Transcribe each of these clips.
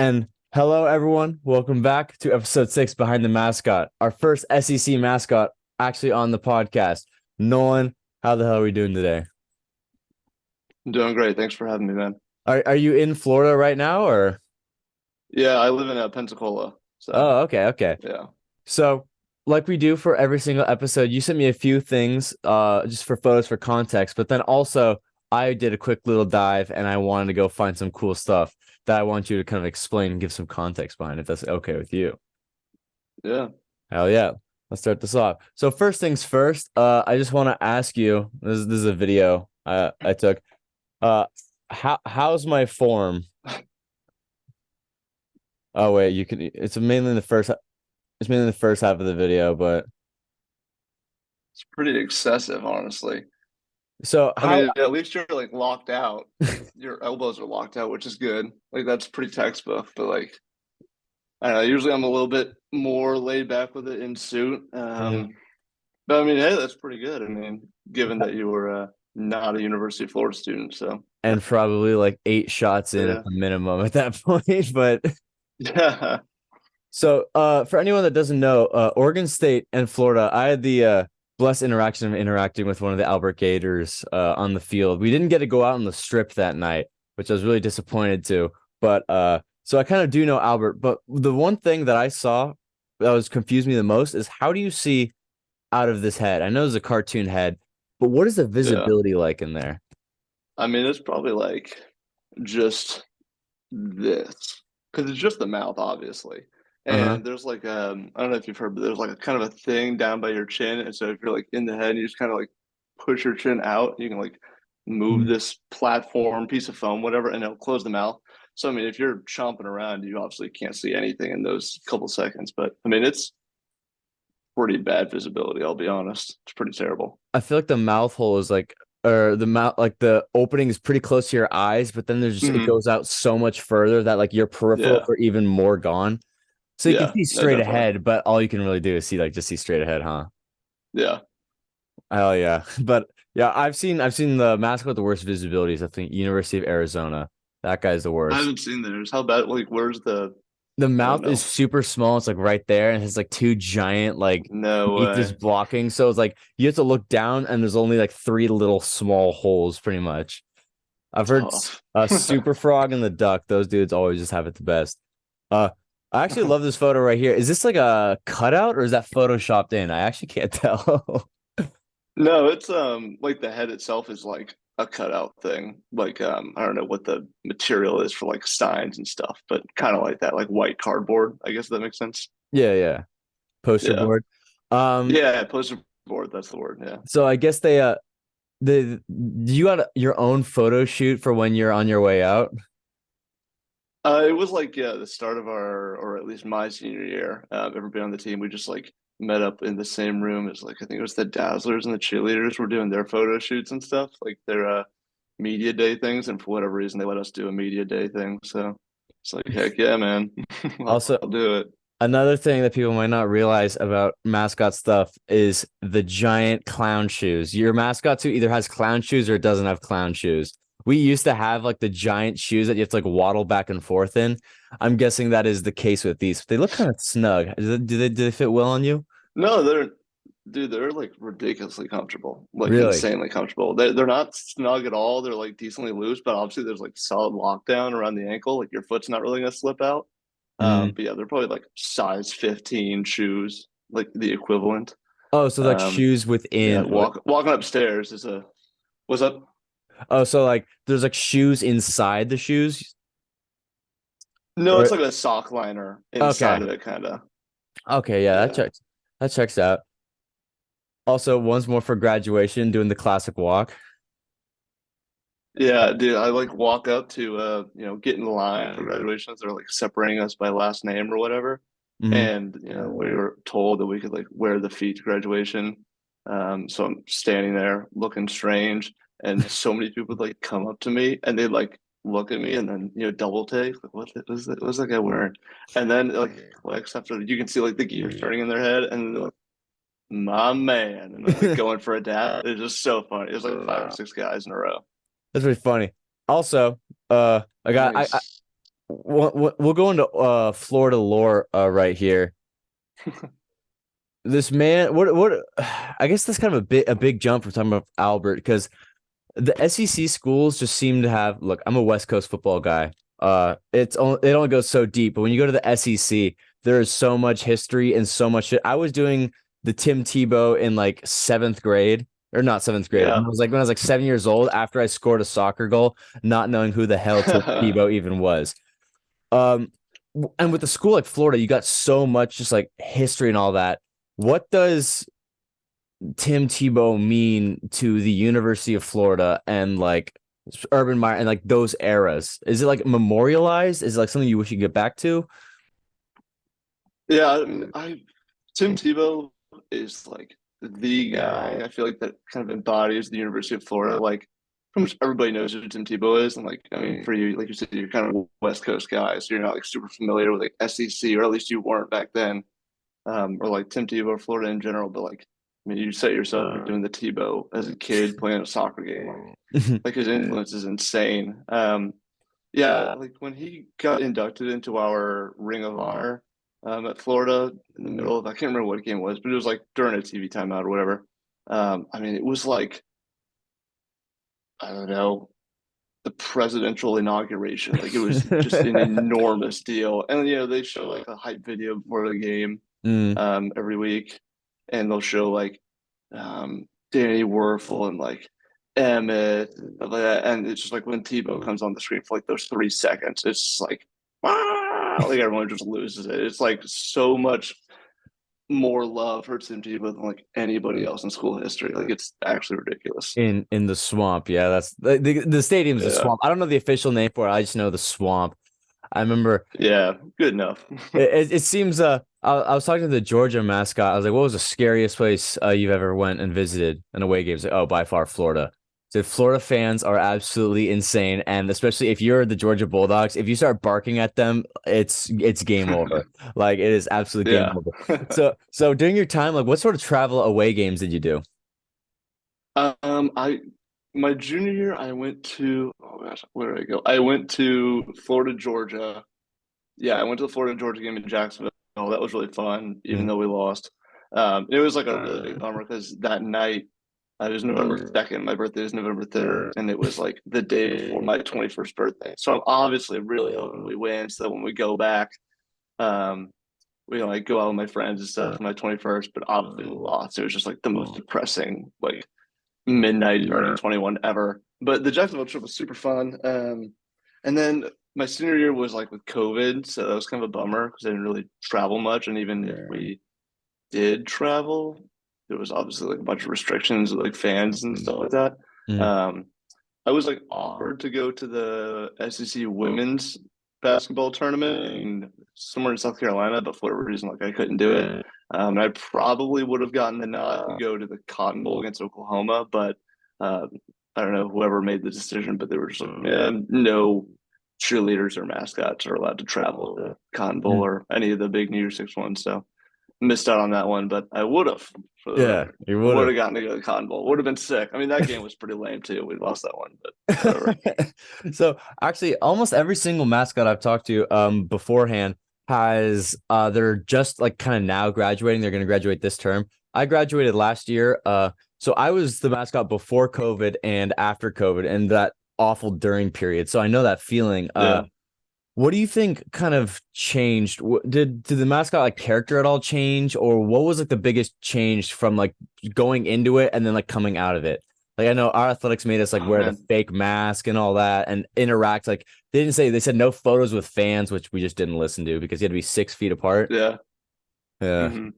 And hello, everyone. Welcome back to episode 6 Behind the Mascot, our first SEC mascot actually on the podcast. Nolan, how the hell are we doing today? I'm doing great. Thanks for having me, man. Are you in Florida right now or? Yeah, I live in Pensacola. So, Oh, okay, okay. yeah. So, like we do for every single episode, you sent me a few things just for photos for context, but then also I did a quick little dive and I wanted to go find some cool stuff that I want you to kind of explain and give some context behind if that's okay with you. Yeah. Hell yeah. Let's start this off. So first things first, I just want to ask you, this is a video I took. Uh how's my form? Oh wait, you can it's mainly the first half of the video, but It's pretty excessive, honestly. so I how mean, at least you're like locked out. Your elbows are locked out, which is good. Like that's pretty textbook, but like I don't know, usually I'm a little bit more laid back with it in suit. Mhm. But I mean, hey, that's pretty good. I mean, given that you were not a University of Florida student, so And probably like 8 shots in at yeah. the minimum at that point. But Yeah. so for anyone that doesn't know, Oregon State and Florida, I had the blessed interaction of interacting with one of the Albert Gators on the field. We didn't get to go out on the strip that night, which I was really disappointed to. But so I kind of do know Albert, but the one thing that I saw that was confused me the most is how do you see out of this head? I know it's a cartoon head, but what is the Yeah. visibility like in there? I mean, it's probably like just this because it's just the mouth, obviously. Uh-huh. And there's like I don't know if you've heard, but there's like a kind of a thing down by your chin. And so if you're like in the head, you just kind of like push your chin out. You can like move Mhm. this platform, piece of foam, whatever, and it'll close the mouth. So I mean, if you're chomping around, you obviously can't see anything in those couple seconds. But I mean, it's pretty bad visibility. I'll be honest. It's pretty terrible. I feel like the mouth hole is like, or the mouth, like the opening is pretty close to your eyes, but then it Hmm. goes out so much further that like your peripherals Yeah, are even more gone. So you can yeah, see no, straight definitely. ahead, but all you can really do is just see straight ahead, huh? Yeah, Hell yeah. But yeah, I've seen the mascot with the worst visibilities. I think University of Arizona. That guy's the I worst. haven't seen theirs. How bad? Like, where's the? The I don't mouth is know. super small. It's like right there, and it has like two giant like No teeth just way. blocking. So it's like you have to look down, and there's only like three little small holes, pretty much. I've heard Tough. Super Frog and the Duck. Those dudes always just have it the best. Uh, I actually love this photo right here. Is this like a cutout or is that photoshopped in? I actually can't tell. No, it's like the head itself is like a cutout thing. Like I don't know what the material is for like signs and stuff, but kind of like that, like white cardboard. I guess that makes sense. Yeah, yeah. Poster Yeah. board. Um, Yeah, poster board, that's the word. Yeah. so I guess you got your own photo shoot for when you're on your way out? It was like the start of our, or at least my senior year. Everybody on the team, we just like met up in the same room as like I think it was the Dazzlers and the cheerleaders were doing their photo shoots and stuff, like their media day things. And for whatever reason, they let us do a media day thing. So it's like, heck yeah, man, Also, I'll do it. another thing that people might not realize about mascot stuff is the giant clown shoes. Your mascot too either has clown shoes or it doesn't have clown shoes. We used to have like the giant shoes that you have to like waddle back and forth in. I'm guessing that is the case with these. They look kind of snug. Do they fit well on you? No, they're like ridiculously comfortable, like Really? insanely comfortable. They're not snug at all. They're like decently loose, but obviously there's like solid lockdown around the ankle. Like your foot's not really gonna slip out. Mm. But yeah, they're probably like size 15 shoes, like the equivalent. Oh, so like Um, shoes yeah, within. walking upstairs is a what's up? Oh, so like there's like shoes inside the shoes, No, or it's like a sock liner inside okay, of it, kind of. okay, yeah, that Yeah, checks. That checks out. Also, once more for graduation, doing the classic walk. yeah, dude. I like walk up to get in the line for graduations. They're like separating us by last name or whatever, Mhm. and we were told that we could like wear the feet to graduation. So I'm standing there looking strange, and so many people would like come up to me and they like look at me and then double take like what's that guy wearing? And then like clicks after you can see like the gears turning in their head and they're like my man and like going for a dab. It's just so funny. It's like five or six guys in a row. That's pretty funny. Also, I got I Nice. we'll go into Florida lore right here. This man, what? I guess that's kind of a big jump from talking about Albert because the SEC schools just seem to have. Look, I'm a West Coast football guy. It only goes so deep, but when you go to the SEC, there is so much history and so much shit. I was doing the Tim Tebow in like seventh grade, or not seventh grade. Yeah. When I was like 7 years old after I scored a soccer goal, not knowing who the hell Tim Tebow even was. Um, and with a school like Florida, you got so much just like history and all that. What does Tim Tebow mean to the University of Florida and like Urban Meyer and like those eras? Is it like memorialized? Is it like something you wish you could get back to? Yeah, I Tim Tebow is like the guy. I feel like that kind of embodies the University of Florida. Like, pretty much everybody knows who Tim Tebow is, and like, I mean, for you, like you said, you're kind of a West Coast guy, so you're not like super familiar with like SEC, or at least you weren't back then, or like Tim Tebow or Florida in general. But like, I mean, you set yourself like, doing the Tebow as a kid playing a soccer game. Like his influence is insane. Yeah, like when he got inducted into our Ring of Honor at Florida in the middle of, I can't remember what game it was, but it was like during a TV timeout or whatever. I mean, it was like, I don't know, the presidential inauguration. Like it was just an enormous deal. And they show like a hype video before the game Mm. every week, and they'll show like Danny Werfel and like Emmett and stuff like that. And it's just like when Tebow comes on the screen for like those 3 seconds, it's just like ah! Like everyone just loses it. It's like so much more love for Tim Tebow than like anybody else in school history. Like it's actually ridiculous. In the swamp. Yeah, that's the stadium's the Yeah. swamp. I don't know the official name for it. I just know the swamp. I remember Yeah. Good enough. it seems I was talking to the Georgia mascot. I was like, what was the scariest place you've ever went and visited an away game? He's like, oh, by far Florida. So Florida fans are absolutely insane, and especially if you're the Georgia Bulldogs, if you start barking at them, it's game over. Like it is absolute game Yeah. over. So during your time, like what sort of travel away games did you do? I my junior year I went to, oh gosh, where did I go? I went to Florida, Georgia. Yeah, I went to the Florida Georgia game in Jacksonville. That was really fun, even Mm. though we lost. It was like a really big bummer because that night it was November 2nd. My birthday is November 3rd, and it was like the day before my 21st birthday. So I'm obviously really hoping we win so that when we go back, um, we like go out with my friends and stuff for my 21st, but obviously we lost. It was just like the most depressing, like midnight turning 21 ever. But the Jacksonville trip was super fun. And then my senior year was like with COVID, so that was kind of a bummer because I didn't really travel much. And even if we did travel, there was obviously like a bunch of restrictions with like fans and stuff like that. Mm. Um, I was like offered to go to the SEC women's basketball tournament somewhere in South Carolina, but for whatever reason, like I couldn't do it. And I probably would have gotten the nod to go to the Cotton Bowl against Oklahoma, but uh, I don't know whoever made the decision, but they were just like, yeah, no cheerleaders or mascots are allowed to travel to Cotton Bowl Mm. or any of the big New Year's Six ones. So missed out on that one, but I would have, for the Yeah, record. you I would would have. have gotten to go to the Cotton Bowl. Would have been sick. I mean, that game was pretty lame too. We lost that one, but whatever. So actually, almost every single mascot I've talked to beforehand has they're just like kind of now graduating. They're going to graduate this term. I graduated last year. So I was the mascot before COVID and after COVID and that awful during period. So I know that feeling. Yeah. What do you think kind of changed? Did the mascot like character at all change, or what was like the biggest change from like going into it and then like coming out of it? Like I know our athletics made us like Oh wear the man. fake mask and all that and interact. Like they said no photos with fans, which we just didn't listen to because you had to be 6 feet apart. Yeah. Yeah, Hmm.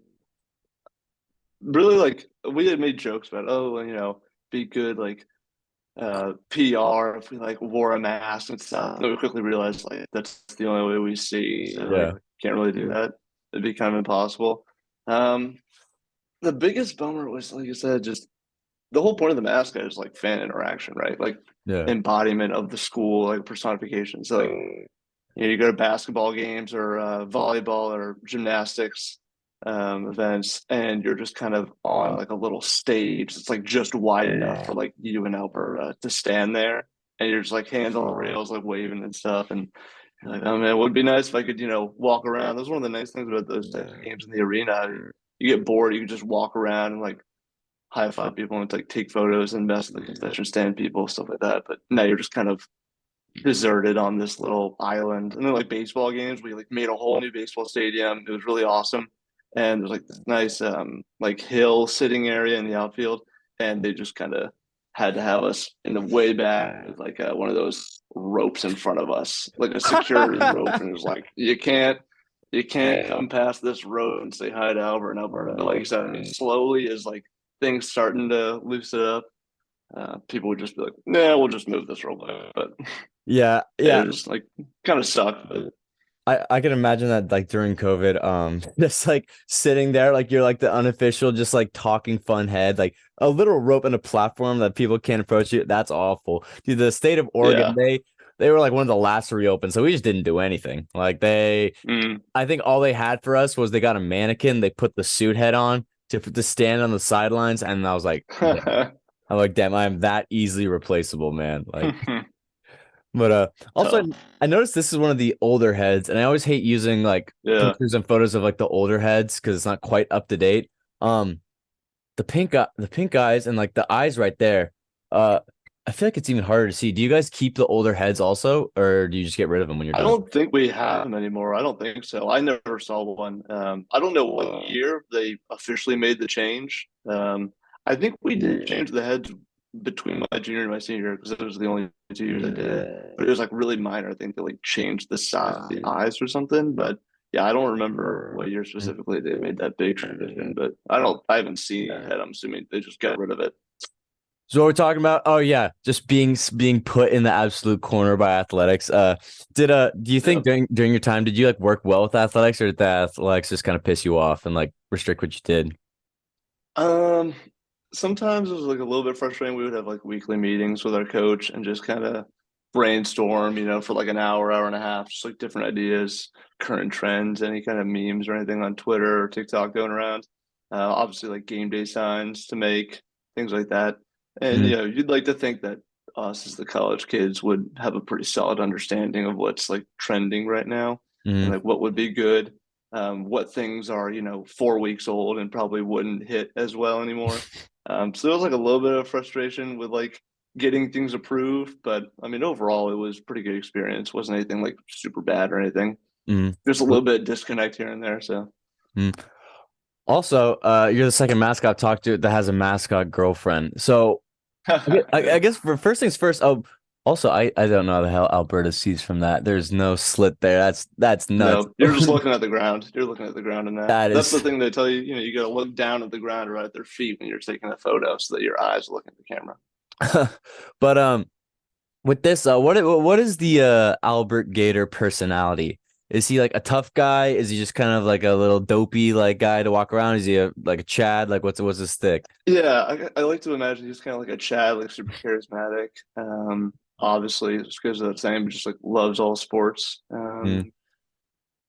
Really, like we had made jokes about, oh, be good, like PR if we like wore a mask and stuff. Then we quickly realized like that's the only way we see. So like yeah, can't really do that. It'd be kind of impossible. Um, the biggest bummer was, like you said, just the whole point of the mascot is like fan interaction, right? Like yeah, embodiment of the school, like personification. So like you go to basketball games or volleyball or gymnastics events, and you're just kind of on like a little stage. It's like just wide enough for like you and Alberta to stand there, and you're just like hands on the rails, like waving and stuff. And Like, oh man, it would be nice if I could, walk around. That's one of the nice things about those types of games in the arena. You get bored, you can just walk around and like high five people and like take photos and mess with the concession stand people, stuff like that. But now you're just kind of deserted on this little island. And then like baseball games, we like made a whole new baseball stadium. It was really awesome. And there's like this nice like hill sitting area in the outfield. And they just kind of had to have us in the way back with like one of those ropes in front of us, like a security rope. And it was like, you can't come past this road and say hi to Albert and Alberta. But like you said, I mean, slowly as like things starting to loosen up, people would just be like, "Nah, we'll just move this real quick." But Yeah, it yeah. was like kind of sucked. But I can imagine that like during COVID, just like sitting there, like you're like the unofficial, just like talking fun head, like a little rope and a platform that people can't approach you. That's awful. Dude, the state of Oregon, yeah, they were like one of the last to reopen, so we just didn't do anything. Like mm. I think all they had for us was they got a mannequin, they put the suit head on to stand on the sidelines, and I was like, damn. I'm like, damn, I am that easily replaceable, man. Like. But also tough. I noticed this is one of the older heads, and I always hate using like Yeah, pictures and photos of like the older heads because it's not quite up to date. Um, the pink eyes and like the eyes right there. Uh, I feel like it's even harder to see. Do you guys keep the older heads also, or do you just get rid of them when you're I done? don't think we have them anymore. I don't think so. I never saw one. I don't know what year they officially made the change. I think we did change the heads between my junior and my senior year because it was the only 2 years I did it. But it was like really minor. I think they like changed the size of the eyes or something. But yeah, I don't remember what year specifically they made that big transition. But I haven't seen that head. I'm assuming they just got rid of it. So what we're talking about? Oh yeah, just being put in the absolute corner by athletics. Do you think Yeah. during your time did you like work well with athletics, or did the athletics just kind of piss you off and like restrict what you did? Um, Sometimes it was like a little bit frustrating. We would have like weekly meetings with our coach and just kind of brainstorm, for like an hour, hour and a half, just like different ideas, current trends, any kind of memes or anything on Twitter or TikTok going around. Obviously, like game day signs to make, things like that. And, Mm, you'd like to think that us as the college kids would have a pretty solid understanding of what's like trending right now and mm. like what would be good, what things are 4 weeks old and probably wouldn't hit as well anymore. So there was like a little bit of frustration with like getting things approved, but I mean overall it was pretty good experience. Wasn't anything like super bad or anything. Mm. Just a little bit disconnect here and there. So Mm. Also, you're the second mascot I've talked to that has a mascot girlfriend. So I yeah. guess for first things first. Oh, also I don't know how the hell Alberta sees from that. There's no slit there. That's nuts. No, you're just looking at the ground. You're looking at the ground in that. That That's the is. thing they tell you, you gotta look down at the ground right at their feet when you're taking a photo so that your eyes look at the camera. But with this, what is the Albert Gator personality? Is he like a tough guy? Is he just kind of like a little dopey like guy to walk around? Is he like a Chad? Like what's his stick? Yeah, I like to imagine he's kind of like a Chad, like super charismatic. Obviously, just because of that same, just like loves all sports. Mm,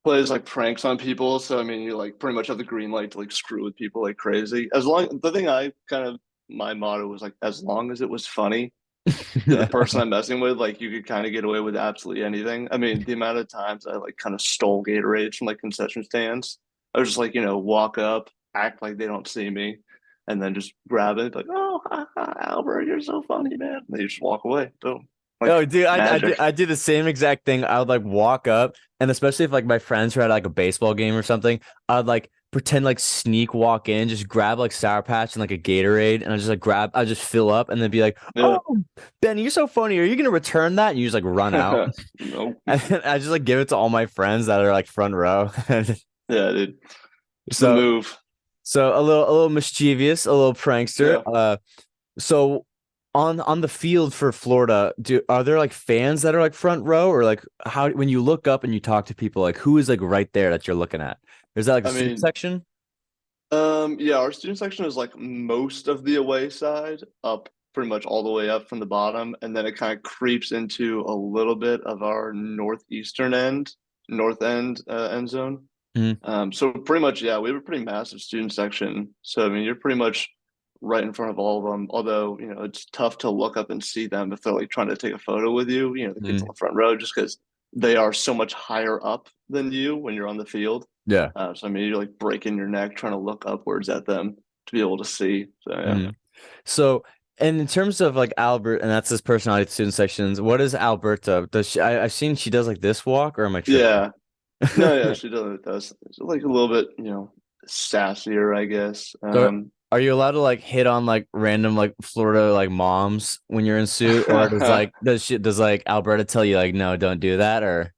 Plays like pranks on people. So I mean, you like pretty much have the green light to like screw with people like crazy. As long the thing I kind of my motto was like, as long as it was funny to the person I'm messing with, like you could kind of get away with absolutely anything. I mean, the amount of times I like kind of stole Gatorade from like concession stands. I was just like, walk up, act like they don't see me, and then just grab it, like, oh, ha, ha, Albert, you're so funny, man. And they just walk away. Boom. Like Oh, dude, magic. I did the same exact thing. I would like walk up, and especially if like my friends were at like a baseball game or something, I'd like pretend like sneak walk in, just grab like Sour Patch and like a Gatorade, and I just fill up, and then be like, Yeah. "Oh, Benny, you're so funny. Are you gonna return that?" And you just like run out, Nope. and then I just like give it to all my friends that are like front row. Yeah, dude. It's the So move. a little mischievous, a little prankster. Yeah. So on the field for Florida, are there like fans that are like front row, or like how when you look up and you talk to people, like who is like right there that you're looking at? Is that like a I student mean, section? yeah, our student section is like most of the away side, up pretty much all the way up from the bottom, and then it kind of creeps into a little bit of our northeastern end, north end end zone. Mm, So pretty much, yeah, we have a pretty massive student section. So I mean, you're pretty much right in front of all of them. Although, it's tough to look up and see them if they're like trying to take a photo with you, the kids on mm, the front row, just because they are so much higher up than you when you're on the field. Yeah. So I mean, you're like breaking your neck trying to look upwards at them to be able to see. So yeah. Mhm. So, and in terms of like Albert, and that's his personality student sections, what is Alberta? Does she, I've seen she does like this walk, or am I tripping? Yeah. No, yeah, she does. It's like a little bit, sassier, I guess. So are you allowed to like hit on like random like Florida like moms when you're in suit, or does like Alberta tell you like no, don't do that, or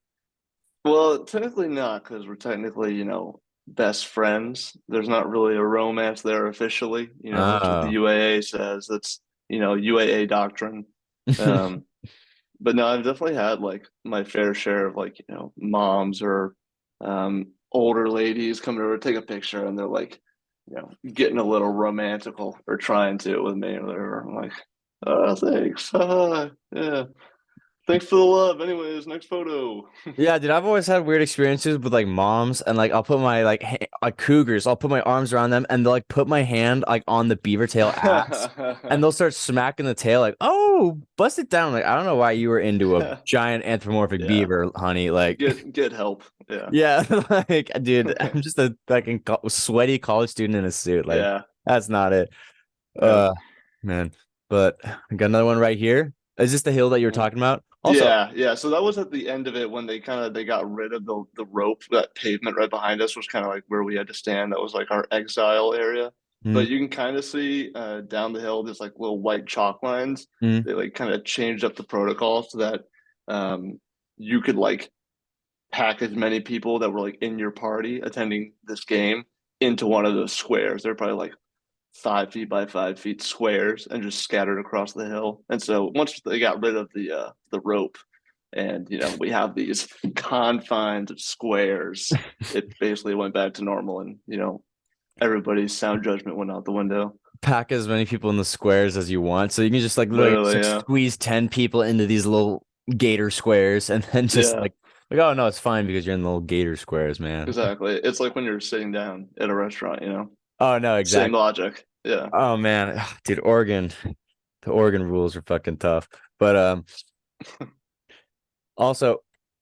Well, technically not, because we're technically, best friends. There's not really a romance there officially. That's what the oh. UAA says. That's, UAA doctrine. Um, but no, I've definitely had like my fair share of like, moms or older ladies coming over to take a picture and they're like, getting a little romantical or trying to with me or whatever. I'm like, oh, thanks. Yeah. Thanks for the love. Anyways, next photo. Yeah, dude, I've always had weird experiences with like moms and like I'll put my like like cougars, I'll put my arms around them and they'll like put my hand like on the beaver tail ass and they'll start smacking the tail like, "Oh, bust it down." Like, I don't know why you were into a giant anthropomorphic Yeah. beaver, honey. Like, Get help. Yeah. yeah, like dude, I'm just a fucking sweaty college student in a suit. Like, Yeah. that's not it. Yeah. Uh, man. But I got another one right here. Is this the hill that you were talking about? Also, Yeah, yeah. So that was at the end of it when they got rid of the rope, that pavement right behind us was kind of like where we had to stand. That was like our exile area. mm, But you can kind of see down the hill there's like little white chalk lines. mm. They like kind of changed up the protocol so that um you could like pack as many people that were like in your party attending this game into one of those squares. They're probably like 5 feet by 5 feet squares and just scattered across the hill. And so once they got rid of the rope and we have these confines of squares, it basically went back to normal and everybody's sound judgment went out the window. Pack as many people in the squares as you want. So you can just like literally just Literally, like yeah. squeeze 10 people into these little gator squares and then just Yeah, like, oh no, it's fine because you're in the little gator squares, man. exactly. It's like when you're sitting down at a restaurant. Oh no, Same exactly. logic. Yeah. Oh man, dude, Oregon, the Oregon rules are fucking tough. But also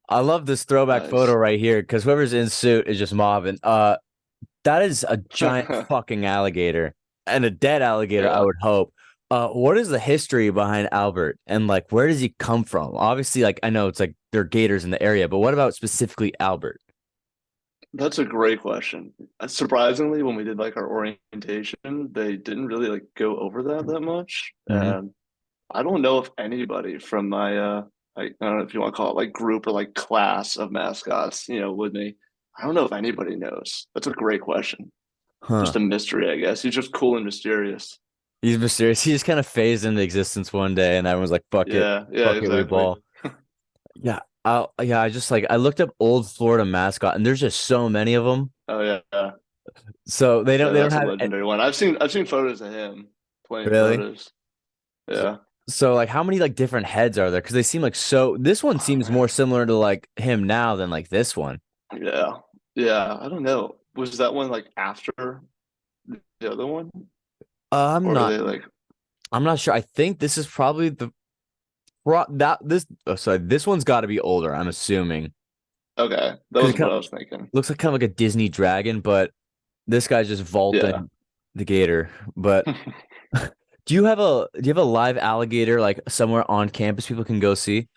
I love this throwback photo Nice. right here because whoever's in suit is just mobbing. That is a giant fucking alligator and a dead alligator, I Yeah. would hope. What is the history behind Albert and like where does he come from? Obviously, like I know it's like there are gators in the area, but what about specifically Albert? That's a great question. Surprisingly, when we did like our orientation, they didn't really like go over that much. Hmm. I don't know if anybody from my I don't know if you want to call it like group or like class of mascots, with me. I don't know if anybody knows. That's a great question. Huh. Just a mystery, I guess. He's just cool and mysterious. He's mysterious. He just kind of phased into existence one day, and everyone's like, Yeah, yeah, fuck it, we exactly. ball." Yeah, I just like I looked up old Florida mascot, and there's just so many of them. Oh yeah, So yeah, they don't that's a have legendary one. I've seen photos of him, plenty of really. photos. Yeah. So like how many like different heads are there? Because they seem like so this one Oh seems more man. similar to like him now than like this one. Yeah. Yeah. I don't know. Was that one like after the other one? I'm Or are not they like, I'm not sure. I think this is probably the that this oh, sorry, this one's got to be older, I'm assuming. okay, that Because was it kind what of I was thinking. looks like kind of like a Disney dragon, but this guy's just Yeah. vaulting the gator. But do you have a live alligator like somewhere on campus people can go see?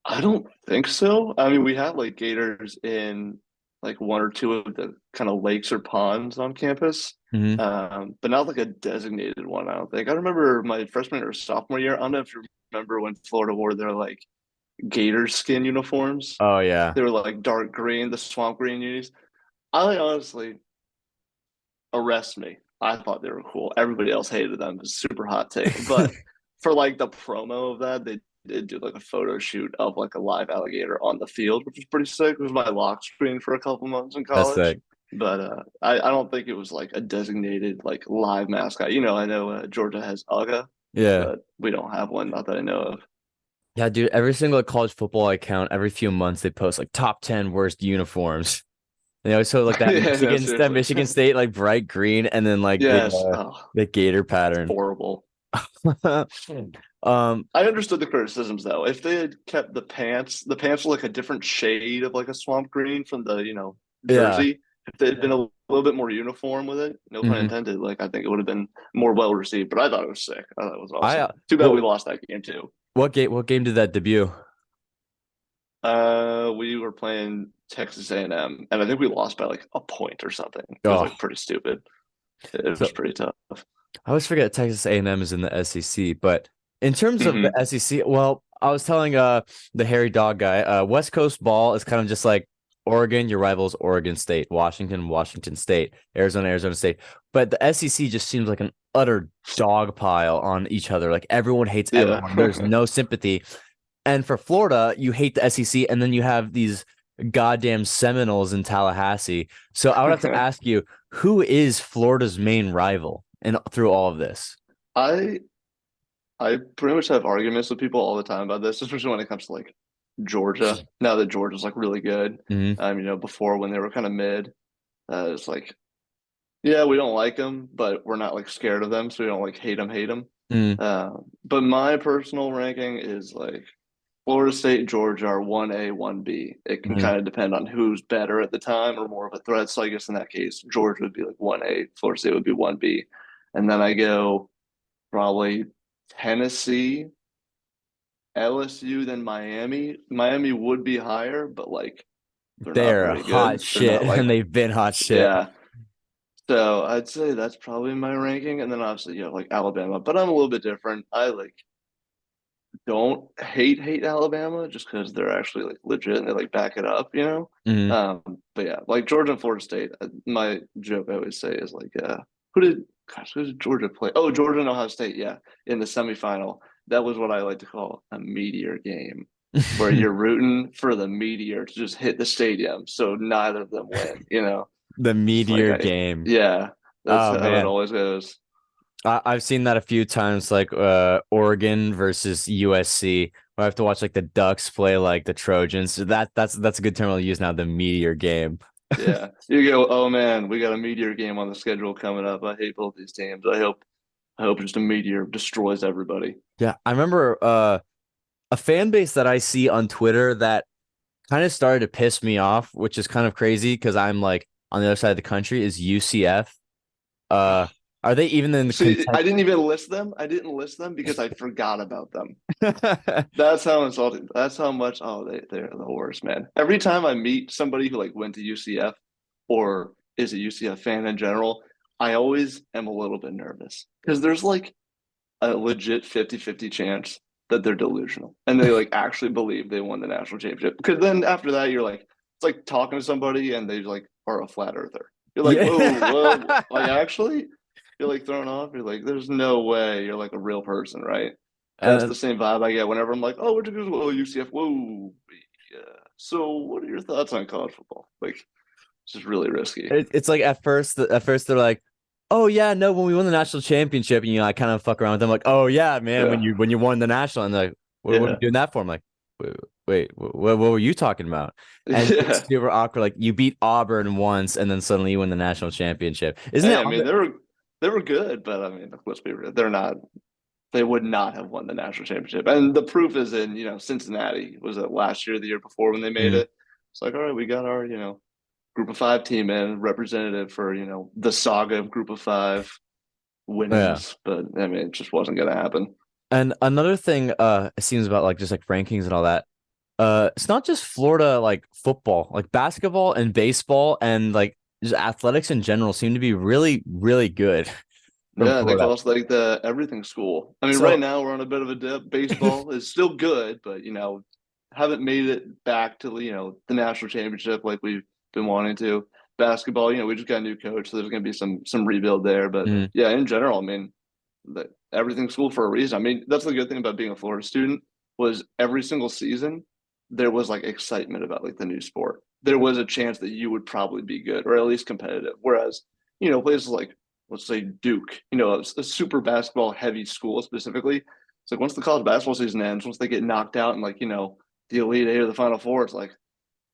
I don't think so. I mean, we had like gators in like one or two of the kind of lakes or ponds on campus, Hmm. but not like a designated one, I don't think. I remember my freshman or sophomore year. I don't know if you remember when Florida wore their like gator skin uniforms. Oh yeah. They were like dark green, the swamp green unis. I honestly, arrest me. I thought they were cool. Everybody else hated them. It was a super hot take. But for like the promo of that, they did do like a photo shoot of like a live alligator on the field, which was pretty sick. It was my lock screen for a couple months in That's college. sick. But I don't think it was like a designated like live mascot. I know Georgia has Uga, Yeah. but we don't have one, not that I know of. Yeah, dude, every single college football account, every few months they post like top 10 worst uniforms. And they always show like Yeah, no, That seriously. Michigan State like bright green and then like Yes. Oh, the gator it's pattern. horrible. Um, I understood the criticisms though. If they had kept the pants were like a different shade of like a swamp green from the, yeah. jersey. If they had been a little bit more uniform with it, no pun Mhm. intended, like I think it would have been more well received. But I thought it was sick. I thought it was I awesome. Too bad we lost that game too. what game did that debut? We were playing Texas A&M, and I think we lost by like a point or something. It was Oh, like pretty stupid. It was so pretty tough. I always forget Texas A&M is in the SEC, but in terms of the Hmm. SEC, well, I was telling the hairy dog guy, West Coast ball is kind of just like Oregon, your rivals Oregon State, Washington, Washington State, Arizona, Arizona State. But the SEC just seems like an utter dog pile on each other. Like everyone hates Yeah. everyone. There's no sympathy. And for Florida, you hate the SEC, and then you have these goddamn Seminoles in Tallahassee. So I would have to ask you, who is Florida's main rival in through all of this? I I pretty much have arguments with people all the time about this, especially when it comes to like Georgia. Now that Georgia's like really good, Hmm. before when they were kind of mid, it's like, yeah, we don't like them, but we're not like scared of them, so we don't like hate them. Mm, But my personal ranking is like Florida State and Georgia are 1A, 1B. It can mm. kind of depend on who's better at the time or more of a threat. So I guess in that case, Georgia would be like 1A, Florida State would be 1B. And then I go probably Tennessee, LSU, then Miami. Miami would be higher, but like they're not They're very hot good. They're shit, not and like, they've been hot shit. yeah. So I'd say that's probably my ranking. And then obviously you have like Alabama, but I'm a little bit different. I like don't hate Alabama just because they're actually like legit and they like back it up, you know. Mm. But yeah, like Georgia and Florida State. My joke I always say is like, who did who did Georgia play? Oh, Georgia and Ohio State. Yeah, in the semifinal. That was what I like to call a meteor game, where you're rooting for the meteor to just hit the stadium, so neither of them win. You know, The just like meteor game. yeah, that's Oh how it man. always goes. I've seen that a few times, like Oregon versus USC. Where I have to watch like the Ducks play like the Trojans. So that's a good term I'll use now. The meteor game. Yeah. You go, oh man, we got a meteor game on the schedule coming up. I hate both these teams. I hope just a meteor destroys everybody. Yeah, I remember a fan base that I see on Twitter that kind of started to piss me off, which is kind of crazy because I'm like on the other side of the country is UCF. Uh, are they even in the See, content? I didn't even list them. I didn't list them because I forgot about them. That's how insulting. That's how much. Oh, they're the worst, man. Every time I meet somebody who like went to UCF or is a UCF fan in general, I always am a little bit nervous because there's like a legit 50-50 chance that they're delusional and they like actually believe they won the national championship. Because then after that, you're like, it's like talking to somebody and they like are a flat earther. You're like, whoa, whoa, Yeah. like actually, you're like thrown off. You're like, there's no way you're like a real person, right? That's And the same vibe I get whenever I'm like, oh, where'd you go? Oh, UCF. Whoa, yeah. So, what are your thoughts on college football? Like, it's just really risky. it's like at first they're like, oh yeah, no, when we won the national championship, and I kind of fuck around with them like, oh yeah, man, when Yeah, you won the national, and they're like, what are you yeah, doing that for? I'm like, wait, what were you talking about? And it's yeah. super awkward. Like you beat Auburn once, and then suddenly you win the national championship. Isn't it? Hey, I mean, they were good, but I mean, let's be real. They're not. They would not have won the national championship. And the proof is in, Cincinnati. Was it last year, the year before when they made Mm, it? It's like, all right, we got our, group of five team in representative for, the saga of group of five yeah. winnings. But I mean, it just wasn't going to happen. And another thing, it seems about like just like rankings and all that. It's not just Florida like football, like basketball and baseball and like just athletics in general seem to be really, really good from Yeah, they Florida. call us like the everything school. I mean, right So now we're on a bit of a dip. Baseball is still good, but haven't made it back to the national championship like we've been wanting to. Basketball, we just got a new coach, so there's going to be some rebuild there. But mm, yeah, in general, I mean, everything's school for a reason. I mean, that's the good thing about being a Florida student was every single season there was like excitement about like the new sport. There was a chance that you would probably be good or at least competitive. Whereas, places like let's say Duke, a super basketball heavy school specifically. It's like once the college basketball season ends, once they get knocked out and like, the Elite Eight or the Final Four, it's like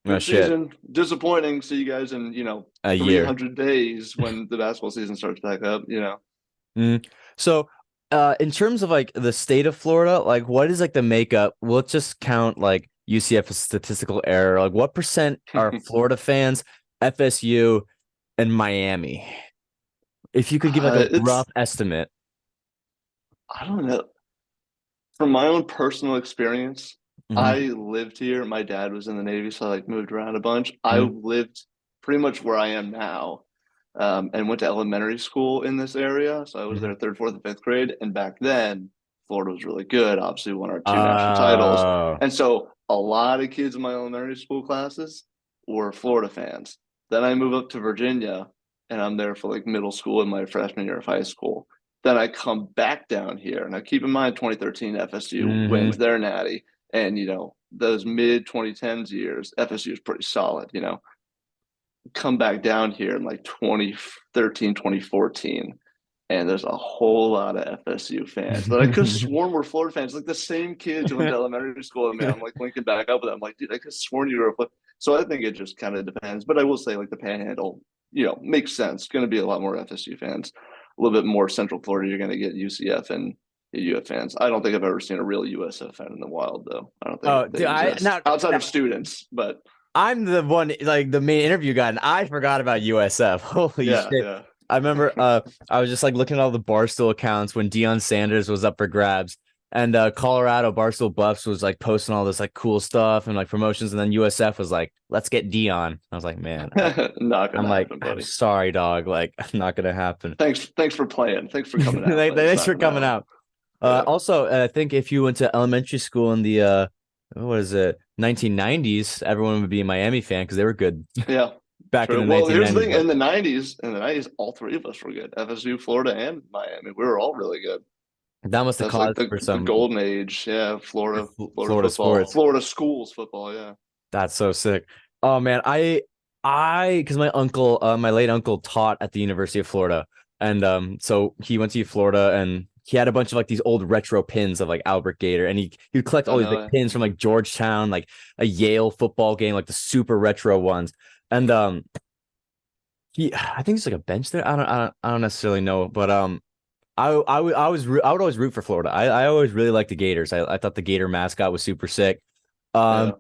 oh good shit, season, disappointing. See you guys in, a year. 300 days when the basketball season starts back up. Mm. So In terms of like the state of Florida, like what is like the makeup? We'll just count like UCF as statistical error. Like what percent are Florida fans, FSU, and Miami? If you could give like a It's rough estimate. I don't know. From my own personal experience, I Hmm. lived here. My dad was in the Navy, so I like moved around a bunch. I Hmm. lived pretty much where I am now, and went to elementary school in this area. So I was Hmm. there third, fourth, and fifth grade. And back then, Florida was really good. Obviously, won our two national titles. Oh. And so a lot of kids in my elementary school classes were Florida fans. Then I move up to Virginia, and I'm there for like middle school and my freshman year of high school. Then I come back down here. Now, keep in mind, 2013 FSU wins Hmm. their natty. And, those mid 2010s years, FSU is pretty solid. Come back down here in like 2013, 2014, and there's a whole lot of FSU fans that I could have sworn were Florida fans, like the same kids who went to elementary school with me. I'm like linking back up with them. I'm like, dude, I could have sworn you were a Florida. So I think it just kind of depends. But I will say, like, the Panhandle, makes sense. Going to be a lot more FSU fans. A little bit more Central Florida, you're going to get UCF and UF fans. I don't think I've ever seen a real USF fan in the wild, though. I don't think Oh, they dude, I exist now outside of students. But I'm the one like the main interview guy, and I forgot about USF. Holy yeah, shit. yeah. I remember I was just like looking at all the Barstool accounts when Deion Sanders was up for grabs. And Colorado Barstool Buffs was like posting all this like cool stuff and like promotions, and then USF was like, "Let's get Dion." I was like, "Man, Not I'm gonna like, happen, I'm buddy. sorry, dog. Like, not gonna happen." Thanks for playing. Thanks for coming out, but it's Thanks not for gonna coming happen. out. Yeah. Also, I think if you went to elementary school in the what is it, 1990s, everyone would be a Miami fan because they were good Yeah. back in True. the Well, here's the 1990s. thing. But In the nineties, all three of us were good. FSU, Florida, and Miami. We were all really good. that must have That's like caused the for the some golden age. Yeah, Florida Florida football, sports. Florida schools football. Yeah. That's so sick. Oh man, because my uncle, my late uncle taught at the University of Florida, and so he went to Florida, and he had a bunch of like these old retro pins of like Albert Gator, and he would collect I all these like know. pins from like Georgetown, like a Yale football game, like the super retro ones, and I think it's like a bench there. I don't necessarily know, but I would always root for Florida. I always really liked the Gators. I thought the Gator mascot was super sick. Um, Yeah.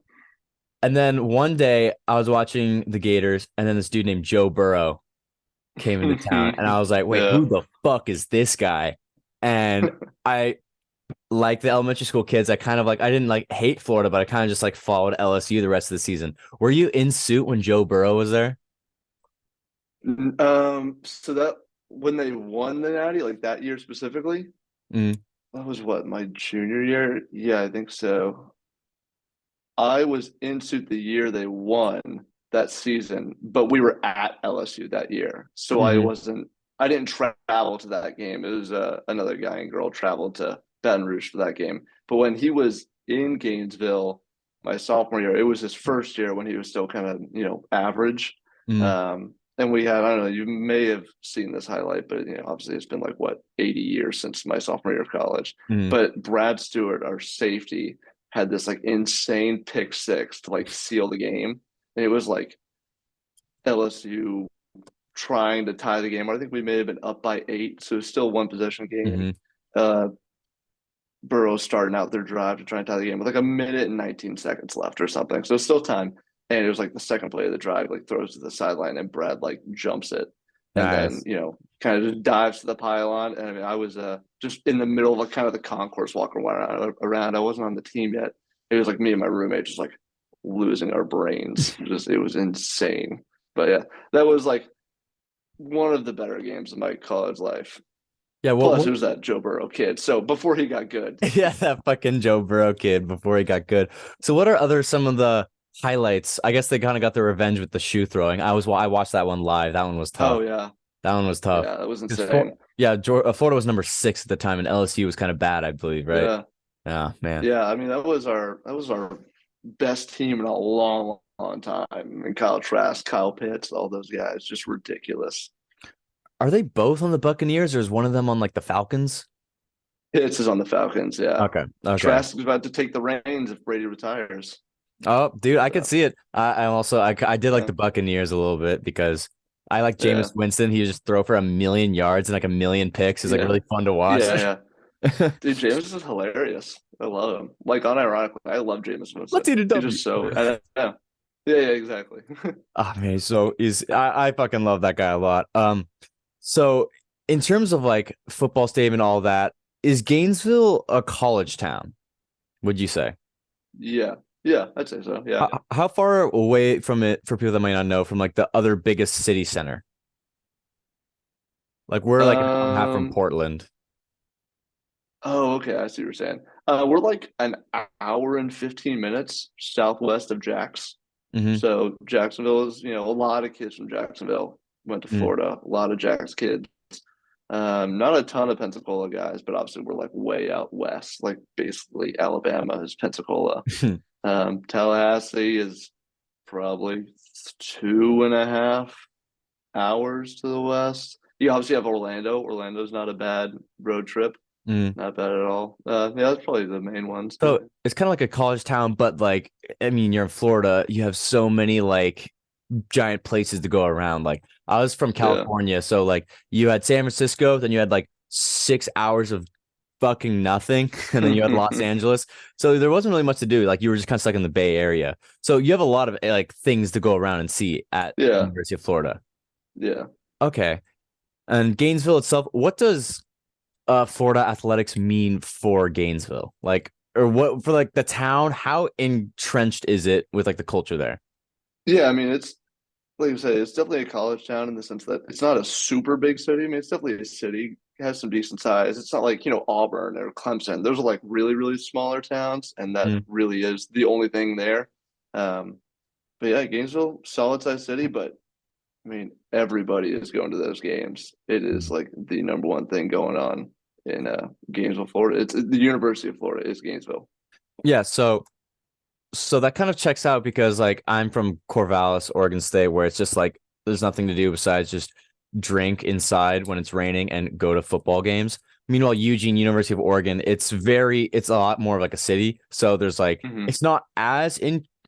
and then one day I was watching the Gators, and then this dude named Joe Burrow came into town, and I was like, wait, Yeah. who the fuck is this guy? And I like the elementary school kids. I kind of like I didn't like hate Florida, but I kind of just like followed LSU the rest of the season. Were you in suit when Joe Burrow was there? So that when they won the Natty, like that year specifically, Mm, that was what, my junior year? Yeah, I think so. I was in suit the year they won that season, but we were at LSU that year. So hmm. I didn't travel to that game. It was another guy and girl traveled to Baton Rouge for that game. But when he was in Gainesville, my sophomore year, it was his first year when he was still kind of, average. Mm, And we had, I don't know, you may have seen this highlight, but obviously it's been like what, 80 years since my sophomore year of college. mm, But Brad Stewart, our safety, had this like insane pick six to like seal the game. And it was like LSU trying to tie the game. I think we may have been up by 8, so it's still one possession game. hmm. Uh, Burrow starting out their drive to try and tie the game with like a minute and 19 seconds left or something. So it's still time. And it was like the second play of the drive, like throws to the sideline and Brad like jumps it. And then, Nice. kind of just dives to the pylon. And I mean, I was just in the middle of like kind of the concourse walking around. I wasn't on the team yet. It was like me and my roommate just like losing our brains. It was insane. But yeah, that was like one of the better games of my college life. Yeah, Plus, it was that Joe Burrow kid. So before he got good, yeah, that fucking Joe Burrow kid before he got good. So what are other some of the highlights? I guess they kind of got their revenge with the shoe throwing. I watched that one live. That one was tough. oh yeah, That one was tough. yeah, that was Because insane. Florida was number 6 at the time, and LSU was kind of bad, I believe, right? Yeah, Yeah, man. yeah. I mean, that was our best team in a long, long time. And Kyle Trask, Kyle Pitts, all those guys, just ridiculous. Are they both on the Buccaneers, or is one of them on like the Falcons? Pitts is on the Falcons. Yeah, Okay, okay. Trask is about to take the reins if Brady retires. Oh, dude, I could So see it. I did like yeah, the Buccaneers a little bit because I like yeah, Jameis Winston. He just throw for a million yards and like a million picks. It's like yeah, really fun to watch. yeah, yeah. Dude, James is hilarious. I love him. Like, unironically, I love James Let's Winston. eat a He's W. just so, and, yeah, exactly. Oh man, so is I fucking love that guy a lot. So in terms of like football stadium and all that, is Gainesville a college town, would you say? Yeah, yeah, I'd say so. Yeah. How far away from it, for people that might not know, from like the other biggest city center? Like we're like an hour and a half from Um. Portland. Oh, okay. I see what you're saying. We're like an hour and 15 minutes southwest of Jax. Hmm. So Jacksonville is, a lot of kids from Jacksonville went to Florida. A lot of Jax kids. Not a ton of Pensacola guys, but obviously we're like way out west, like basically Alabama is Pensacola. Tallahassee is probably 2.5 hours to the west. You obviously have Orlando. Orlando's not a bad road trip. Mm. Not bad at all. Yeah, that's probably the main ones. So it's kind of like a college town, but like, I mean, you're in Florida, you have so many like giant places to go around. Like, I was from Yeah. California, so like you had San Francisco, then you had like 6 hours of fucking nothing, and then you had Los Angeles. So there wasn't really much to do. Like, you were just kind of stuck in the Bay Area. So you have a lot of like things to go around and see at Yeah. University of Florida. Yeah. Okay. And Gainesville itself, what does Florida athletics mean for Gainesville? Like, or what for like the town? How entrenched is it with like the culture there? Yeah. I mean, it's like you say, it's definitely a college town in the sense that it's not a super big city. I mean, it's definitely a city. It has some decent size. It's not like, Auburn or Clemson. Those are like really, really smaller towns, and that Mm. really is the only thing there. Um, but yeah, Gainesville, solid size city, but I mean, everybody is going to those games. It is like the number one thing going on in Gainesville, Florida. It's the University of Florida is Gainesville. Yeah, so that kind of checks out because like I'm from Corvallis, Oregon State, where it's just like there's nothing to do besides just drink inside when it's raining and go to football games. Meanwhile, Eugene, University of Oregon, it's a lot more of like a city. So there's like Hmm. it's not as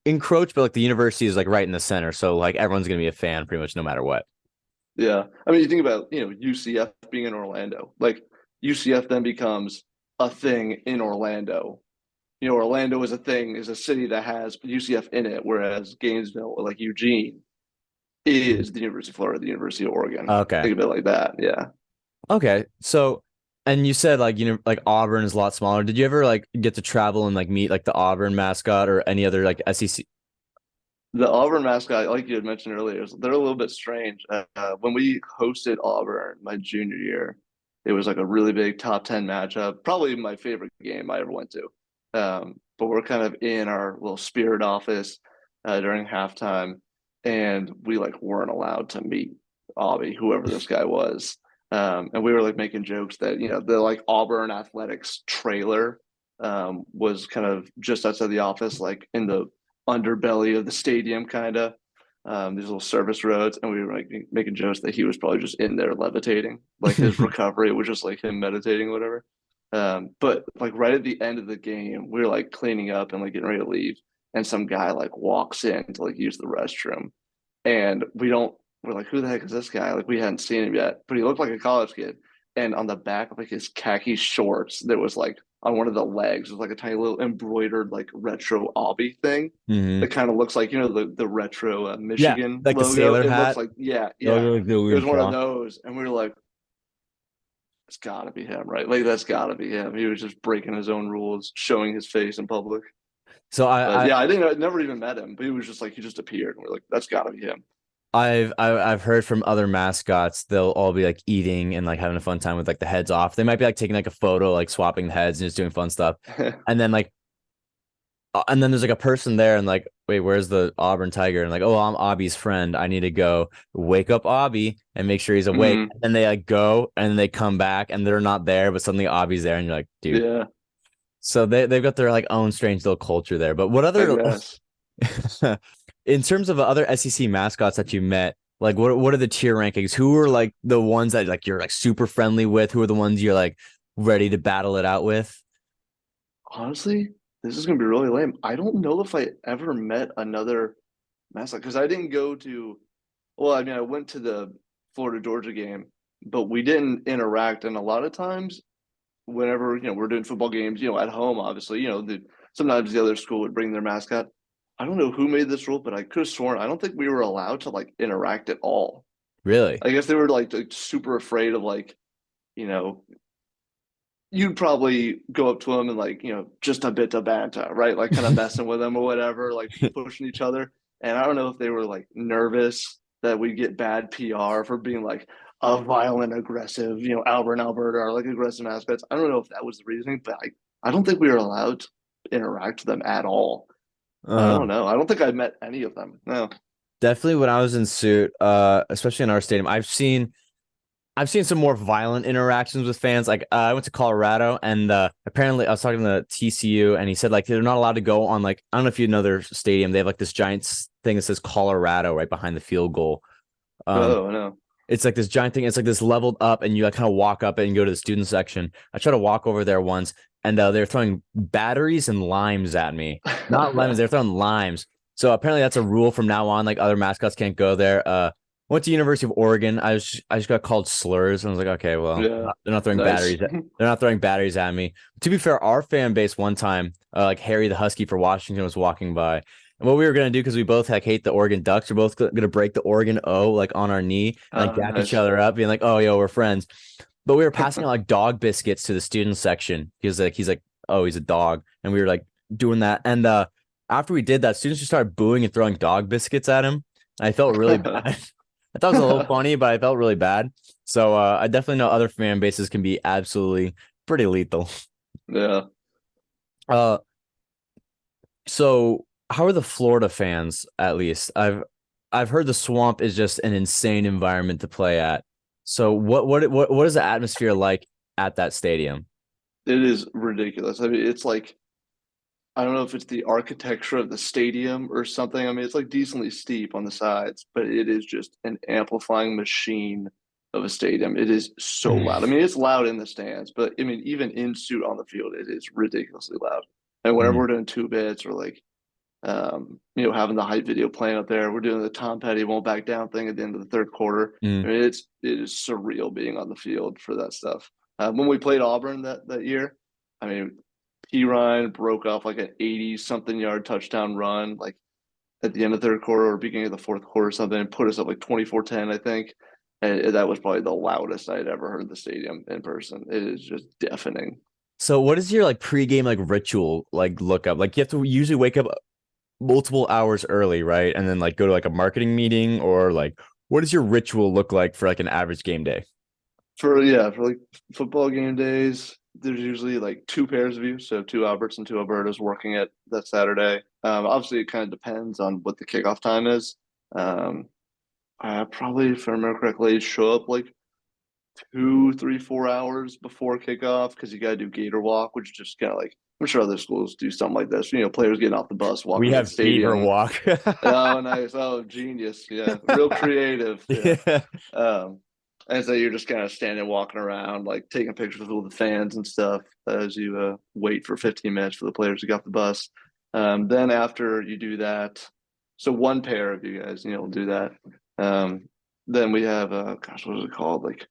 encroached, but like the university is like right in the center. So like everyone's gonna be a fan pretty much no matter what. Yeah. I mean, you think about, UCF being in Orlando. Like UCF then becomes a thing in Orlando. Orlando is a thing, is a city that has UCF in it, whereas Gainesville or like Eugene is the University of Florida, the University of Oregon. Okay. Think of it like that. Yeah. Okay. So, and you said like, like Auburn is a lot smaller. Did you ever like get to travel and like meet like the Auburn mascot or any other like SEC? The Auburn mascot, like you had mentioned earlier, they're a little bit strange. When we hosted Auburn my junior year, it was like a really big top 10 matchup, probably my favorite game I ever went to. But we're kind of in our little spirit office during halftime, and we like weren't allowed to meet Aubie, whoever this guy was. And we were like making jokes that, the like Auburn athletics trailer was kind of just outside the office, like in the underbelly of the stadium, kind of these little service roads, and we were like making jokes that he was probably just in there levitating, like his recovery was just like him meditating, whatever. But like right at the end of the game, we were like cleaning up and like getting ready to leave, and some guy like walks in to like use the restroom, and we're like, who the heck is this guy? Like we hadn't seen him yet, but he looked like a college kid. And on the back of like his khaki shorts, there was like on one of the legs was like a tiny little embroidered like retro obby thing Hmm. that kind of looks like the retro Yeah, Michigan like the logo. sailor It looks hat. like, yeah, Those yeah. are like the It weird was one of draw. those, and we were like, it's got to be him, right? Like that's got to be him. He was just breaking his own rules, showing his face in public. So But yeah, I never even met him, but he was just like he just appeared, and we're like, that's got to be him. I've heard from other mascots they'll all be like eating and like having a fun time with like the heads off. They might be like taking like a photo, like swapping the heads and just doing fun stuff. And then like and then there's like a person there and like, wait, where's the Auburn Tiger? And like, oh, I'm Aubie's friend. I need to go wake up Aubie and make sure he's awake. Hmm. And then they like go and they come back and they're not there, but suddenly Aubie's there and you're like, dude. Yeah, So they've got their like own strange little culture there. But what I other guess. in terms of other SEC mascots that you met, like what are the tier rankings? Who are like the ones that like you're like super friendly with? Who are the ones you're like ready to battle it out with? Honestly, this is gonna be really lame. I don't know if I ever met another mascot because I didn't go to. Well, I mean, I went to the Florida Georgia game, but we didn't interact. And a lot of times, whenever we're doing football games, at home, obviously, sometimes the other school would bring their mascot. I don't know who made this rule, but I could have sworn I don't think we were allowed to like interact at all. Really? I guess they were like super afraid of like, you know, you'd probably go up to them and like, just a bit of banter, right? Like kind of messing with them or whatever, like pushing each other. And I don't know if they were like nervous that we'd get bad PR for being like a violent, aggressive, Albert and Alberta are like aggressive mascots. I don't know if that was the reasoning, but I don't think we were allowed to interact with them at all. I Uh, don't know. I don't think I met any of them. No. Definitely when I was in suit, especially in our stadium, I've seen some more violent interactions with fans. Like I went to Colorado, and apparently I was talking to TCU, and he said like they're not allowed to go on like I don't know if you know their stadium. They have like this giant thing that says Colorado right behind the field goal. Um, Oh, no. it's like this giant thing. It's like this leveled up, and you like kind of walk up and go to the student section. I tried to walk over there once, and they're throwing batteries and limes at me. Not lemons, they're throwing limes. So apparently that's a rule from now on. Like other mascots can't go there. Went to University of Oregon. I just got called slurs, and I was like, okay, well, Yeah. they're not throwing Nice. batteries. They're not throwing batteries at me. To be fair, our fan base one time, like Harry the Husky for Washington was walking by. And what we were gonna do because we both like hate the Oregon Ducks, we're both gonna break the Oregon O like on our knee and like jack each Nice. other up, being like, "Oh, yo, we're friends." But we were passing out like dog biscuits to the student section. He's like, "Oh, he's a dog," and we were like doing that. And after we did that, students just started booing and throwing dog biscuits at him. I felt really bad. I thought it was a little funny, but I felt really bad. So I definitely know other fan bases can be absolutely pretty lethal. Yeah. Uh, so how are the Florida fans? At least I've heard the Swamp is just an insane environment to play at. So what is the atmosphere like at that stadium? It is ridiculous. I mean, it's like I don't know if it's the architecture of the stadium or something. I mean, it's like decently steep on the sides, but it is just an amplifying machine of a stadium. It is so loud. I mean, it's loud in the stands, but I mean, even in suit on the field, it is ridiculously loud. And whenever we're doing two bits or like, having the hype video playing up there, we're doing the Tom Petty won't back down thing at the end of the third quarter. I Mm. mean, it is surreal being on the field for that stuff. When we played Auburn that year, I mean, P. Ryan broke off like an 80 something yard touchdown run, like at the end of the third quarter or beginning of the fourth quarter or something, and put us up like 24-10, I think. And that was probably the loudest I'd ever heard the stadium in person. It is just deafening. So what is your like pregame like ritual like look up? Like you have to usually wake up multiple hours early, right? And then like go to like a marketing meeting or like what does your ritual look like for like an average game day? For like football game days, there's usually like two pairs of you, so two Alberts and two Albertas working it that Saturday. Obviously, it kind of depends on what the kickoff time is. Um, Probably, if I remember correctly, show up like 2, 3, 4 hours before kickoff because you got to do Gator walk, which is just kind of like I'm sure other schools do something like this. Players getting off the bus, We walking to the have Gator stadium. walk. Oh, nice! Oh, genius! Yeah, real creative. Yeah. Yeah. Um, and so you're just kind of standing, walking around, like taking pictures with all the fans and stuff as you wait for 15 minutes for the players to get off the bus. Then after you do that, so one pair of you guys, will do that. Um, then we have, gosh, what is it called? Like,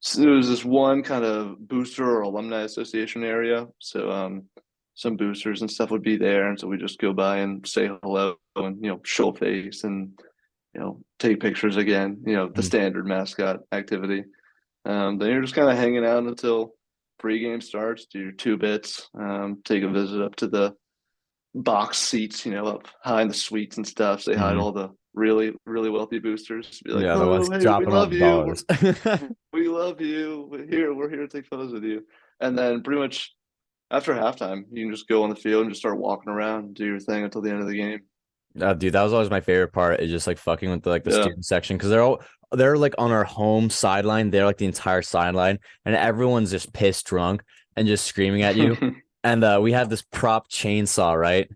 so there was this one kind of booster or alumni association area. So some boosters and stuff would be there, and so we just go by and say hello and show face and take pictures again, the Mm. standard mascot activity. Then you're just kind of hanging out until pregame starts, do your two bits, take a visit up to the box seats, up high in the suites and stuff, say hi to Mhm. all the really, really wealthy boosters, be like, Yeah, the oh, ones hey, we dropping love off you. dollars. We love you. We're here to take photos with you. And then pretty much after halftime, you can just go on the field and just start walking around, do your thing until the end of the game. Dude, that was always my favorite part is just like fucking with the Yeah. student section because they're like on our home sideline. They're like the entire sideline, and everyone's just pissed drunk and just screaming at you. And we have this prop chainsaw, right?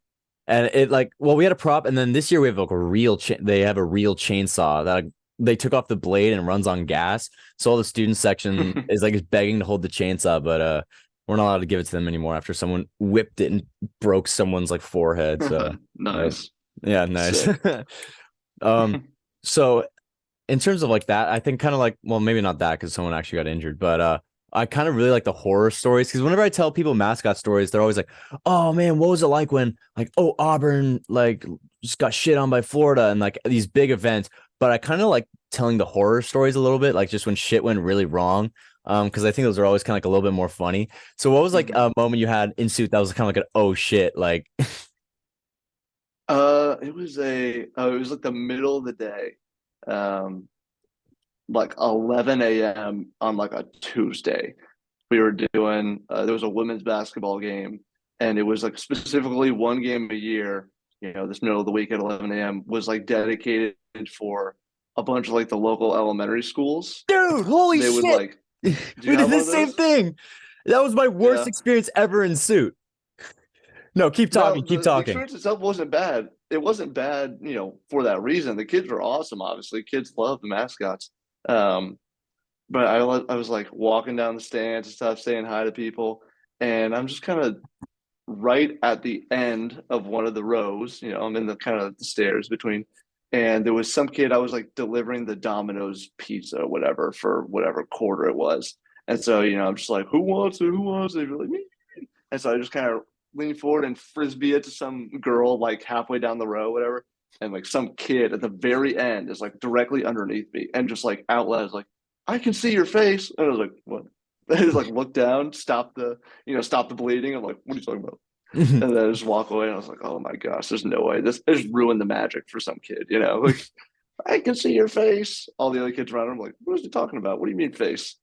And it like, well, we had a prop, and then this year we have like a they have a real chainsaw that like, they took off the blade and runs on gas. So all the student section is like begging to hold the chainsaw, but we're not allowed to give it to them anymore after someone whipped it and broke someone's like forehead. So uh, Nice. yeah, nice. Sick. um, so in terms of like that, I think kind of like, well, maybe not that because someone actually got injured, but I kind of really like the horror stories because whenever I tell people mascot stories, they're always like, "Oh man, what was it like when like oh Auburn like just got shit on by Florida and like these big events." But I kind of like telling the horror stories a little bit, like just when shit went really wrong. Because I think those are always kind of like a little bit more funny. So what was like Mhm. a moment you had in suit that was kind of like an oh shit, like It was like the middle of the day, um, like 11 a.m. on like a Tuesday. We were doing there was a women's basketball game, and it was like specifically one game a year. This middle of the week at 11 a.m. was like dedicated for a bunch of like the local elementary schools. dude, holy They would shit. like, do you We did have one the of same those? thing. That was my worst Yeah. experience ever in suit. No, keep No, talking, keep the talking. experience itself wasn't bad. It wasn't bad, for that reason. The kids were awesome, obviously. Kids love the mascots. Um, but I was like walking down the stands and stuff, saying hi to people, and I'm just kind of right at the end of one of the rows. I'm in the kind of the stairs between, and there was some kid I was like delivering the Domino's pizza, or whatever, for whatever quarter it was. And so, I'm just like, who wants it? Who wants it? They're like, me. And so I just kind of lean forward and frisbee it to some girl like halfway down the row, whatever. And like some kid at the very end is like directly underneath me and just like out loud is like, I can see your face. And I was like, what? I just like look down, stop the bleeding. I'm like, what are you talking about? And then I just walk away and I was like, oh my gosh, there's no way. This just ruined the magic for some kid. Like, I can see your face. All the other kids around him, like, what is he talking about? What do you mean face?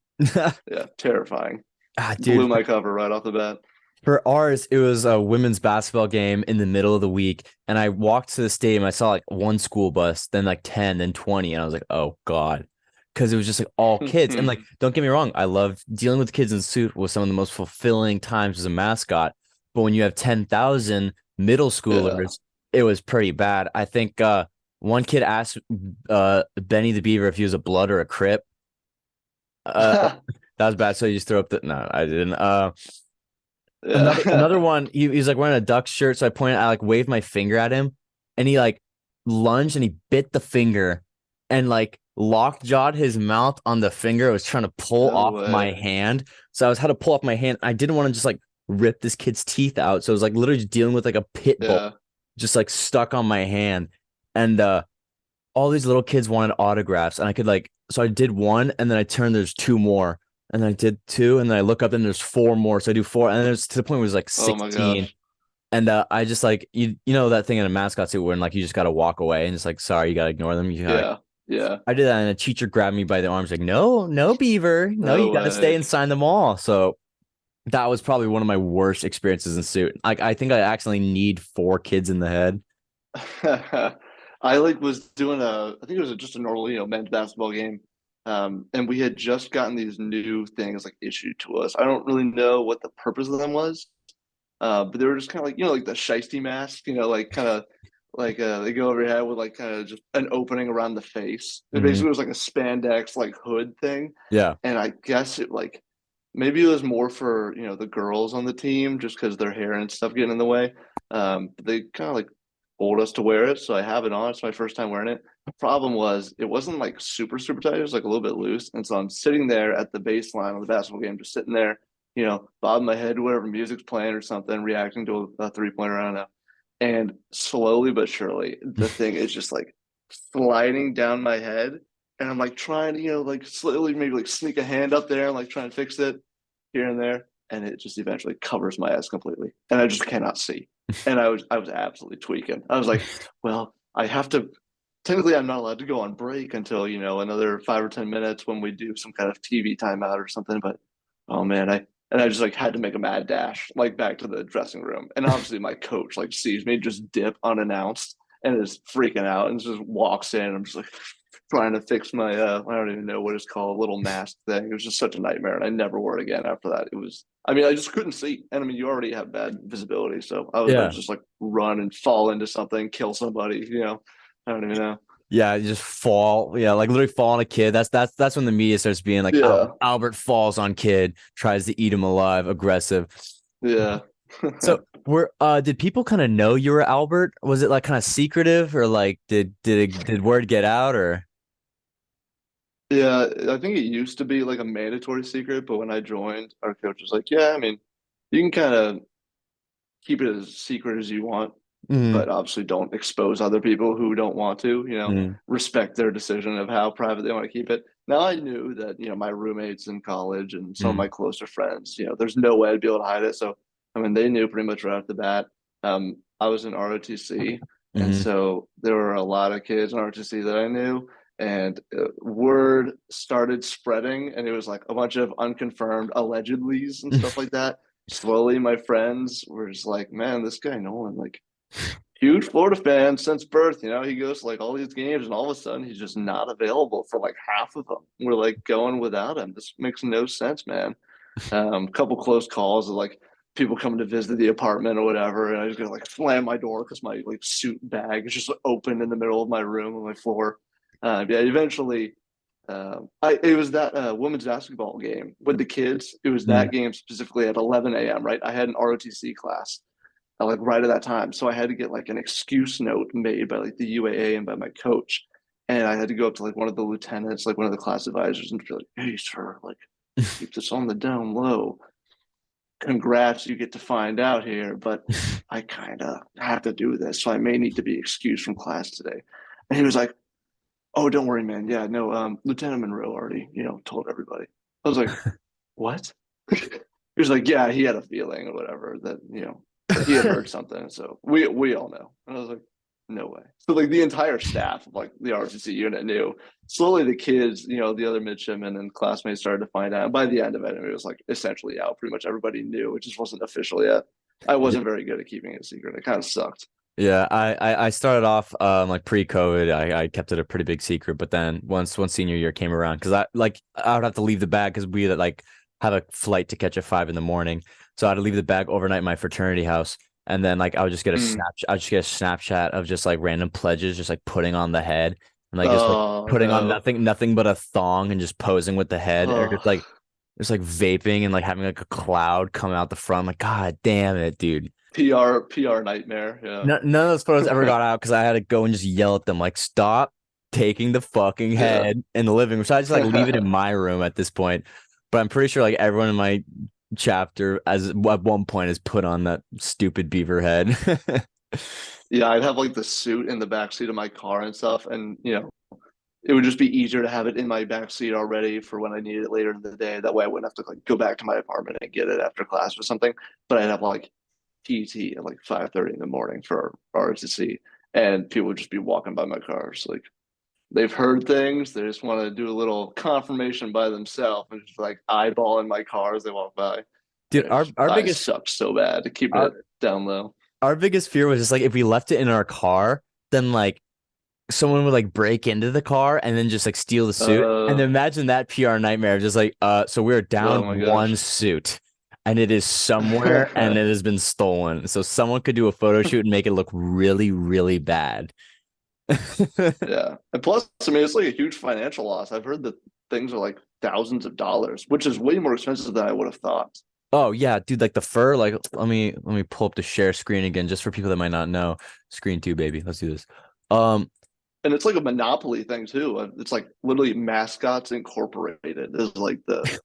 Yeah, terrifying. Ah, Blew dude, my cover right off the bat. for ours, it was a women's basketball game in the middle of the week, and I walked to the stadium. I saw like one school bus, then like 10, then 20, and I was like, "Oh God," because it was just like all kids. And like, don't get me wrong, I love dealing with kids in suit was some of the most fulfilling times as a mascot. But when you have 10,000 middle Yeah. schoolers, it was pretty bad. I think one kid asked Benny the Beaver if he was a blood or a crip. Uh, that was bad. So you just throw up the no, I didn't. Another Yeah. one, he's like wearing a duck shirt. So I like waved my finger at him and he like lunged and he bit the finger and like locked jawed his mouth on the finger. I was trying to pull No off my way. hand. So I was had to pull off my hand. I didn't want to just like rip this kid's teeth out. So I was like literally just dealing with like a pit bull Yeah. just like stuck on my hand. And all these little kids wanted autographs. And I could like, so I did one and then I turned, there's two more. And then I did two, and then I look up and there's four more. So I do four, and then it's to the point where it was like Oh my 16. gosh. And I just like you know that thing in a mascot suit when like you just gotta walk away and it's like sorry, you gotta ignore them. You gotta Yeah. Yeah. I did that and a teacher grabbed me by the arms like, no, no, Beaver, no, you No gotta stay way. and sign them all. So that was probably one of my worst experiences in suit. Like I think I accidentally need four kids in the head. I like was doing I think it was just a normal, men's basketball game. And we had just gotten these new things like issued to us. I don't really know what the purpose of them was. But they were just kind of like, like the shiesty mask, like kind of like they go over your head with like kind of just an opening around the face. It Hmm. basically was like a spandex like hood thing. Yeah. And I guess it like maybe it was more for, the girls on the team just because their hair and stuff getting in the way. But they kind of like told us to wear it. So I have it on. It's my first time wearing it. Problem was it wasn't like super, super tight. It was like a little bit loose. And so I'm sitting there at the baseline of the basketball game, just sitting there, bobbing my head to whatever music's playing or something, reacting to a 3 pointer. I don't know. And slowly but surely, the thing is just like sliding down my head. And I'm like trying to, like slowly maybe like sneak a hand up there and like try and fix it here and there. And it just eventually covers my eyes completely. And I just cannot see. And I was absolutely tweaking. I was like, well, I have to technically I'm not allowed to go on break until, another 5 or 10 minutes when we do some kind of TV timeout or something. But oh man, I just like had to make a mad dash like back to the dressing room. And obviously my coach like sees me just dip unannounced and is freaking out and just walks in. I'm just like trying to fix my I don't even know what it's called, little mask thing. It was just such a nightmare and I never wore it again after that. It was I mean, I just couldn't see. And I mean you already have bad visibility. So I was about Yeah. to just like run and fall into something, kill somebody. I don't even know. Yeah, you just fall. Yeah, like literally fall on a kid. That's when the media starts being like Yeah. Albert falls on kid, tries to eat him alive, aggressive. Yeah. So were did people kind of know you were Albert? Was it like kind of secretive or like did word get out or Yeah, I think it used to be like a mandatory secret, but when I joined, our coach was like, "Yeah, I mean, you can kind of keep it as secret as you want, Mm, but obviously don't expose other people who don't want to, mm, respect their decision of how private they want to keep it." Now I knew that, my roommates in college and some of mm, my closer friends, there's no way I'd be able to hide it. So, I mean, they knew pretty much right off the bat. I was in ROTC, and mm. so there were a lot of kids in ROTC that I knew, and word started spreading, and it was like a bunch of unconfirmed allegedlys and stuff like that. Slowly my friends were just like, man, this guy Nolan, like huge Florida fan since birth. He goes to like all these games, and all of a sudden he's just not available for like half of them. We're like going without him. This makes no sense, man. A couple close calls of like people coming to visit the apartment or whatever, and I just gotta like slam my door because my like suit bag is just open in the middle of my room on my floor. Yeah, eventually, it was that women's basketball game with the kids. It was Mm. that game specifically at 11 a.m. Right, I had an ROTC class like right at that time, so I had to get like an excuse note made by like the UAA and by my coach, and I had to go up to like one of the lieutenants, like one of the class advisors, and be like, "Hey, sir, like keep this on the down low. Congrats, you get to find out here, but I kind of have to do this, so I may need to be excused from class today." And he was like, "Oh, don't worry, man. Yeah, no, Lieutenant Monroe already, told everybody." I was like, "What?" He was like, "Yeah, he had a feeling or whatever that that he had heard something." So we all know, and I was like, "No way." So like the entire staff of like the RCC unit knew. Slowly, the kids, the other midshipmen and classmates started to find out. And by the end of it, it was like essentially out. Pretty much everybody knew. It just wasn't official yet. I wasn't very good at keeping it a secret. It kind of sucked. Yeah, I started off like pre-COVID. I kept it a pretty big secret, but then once senior year came around, because I would have to leave the bag because we like have a flight to catch at 5 in the morning, so I had to leave the bag overnight in my fraternity house, and then like Mm. I would just get a Snapchat of just like random pledges, just like putting on the head and like just like Oh putting on no. nothing but a thong and just posing with the head, or Oh, just like vaping and like having like a cloud come out the front. Like, God damn it, dude. PR nightmare. Yeah. None of those photos ever got out because I had to go and just yell at them, like, stop taking the fucking Yeah. head in the living room. So I just like leave it in my room at this point. But I'm pretty sure like everyone in my chapter as at one point has put on that stupid beaver head. Yeah, I'd have like the suit in the back seat of my car and stuff, and it would just be easier to have it in my back seat already for when I need it later in the day. That way, I wouldn't have to like go back to my apartment and get it after class or something. But I'd have like PT at like 5:30 in the morning for ROTC, and people would just be walking by my cars like they've heard things. They just want to do a little confirmation by themselves and just like eyeballing my car as they walk by. Dude, I sucked so bad to keep it our down low. our biggest fear was just like if we left it in our car, then like someone would like break into the car and then just like steal the suit. And then imagine that PR nightmare, just like, so we're down Oh my one gosh. suit and it is somewhere and it has been stolen. So someone could do a photo shoot and make it look really, really bad. Yeah. And plus, I mean, it's like a huge financial loss. I've heard that things are like thousands of dollars, which is way more expensive than I would have thought. Oh yeah, dude, like the fur, like let me pull up the share screen again just for people that might not know. Screen two, baby. Let's do this. Um, And it's like a monopoly thing too. It's like literally Mascots Incorporated is like the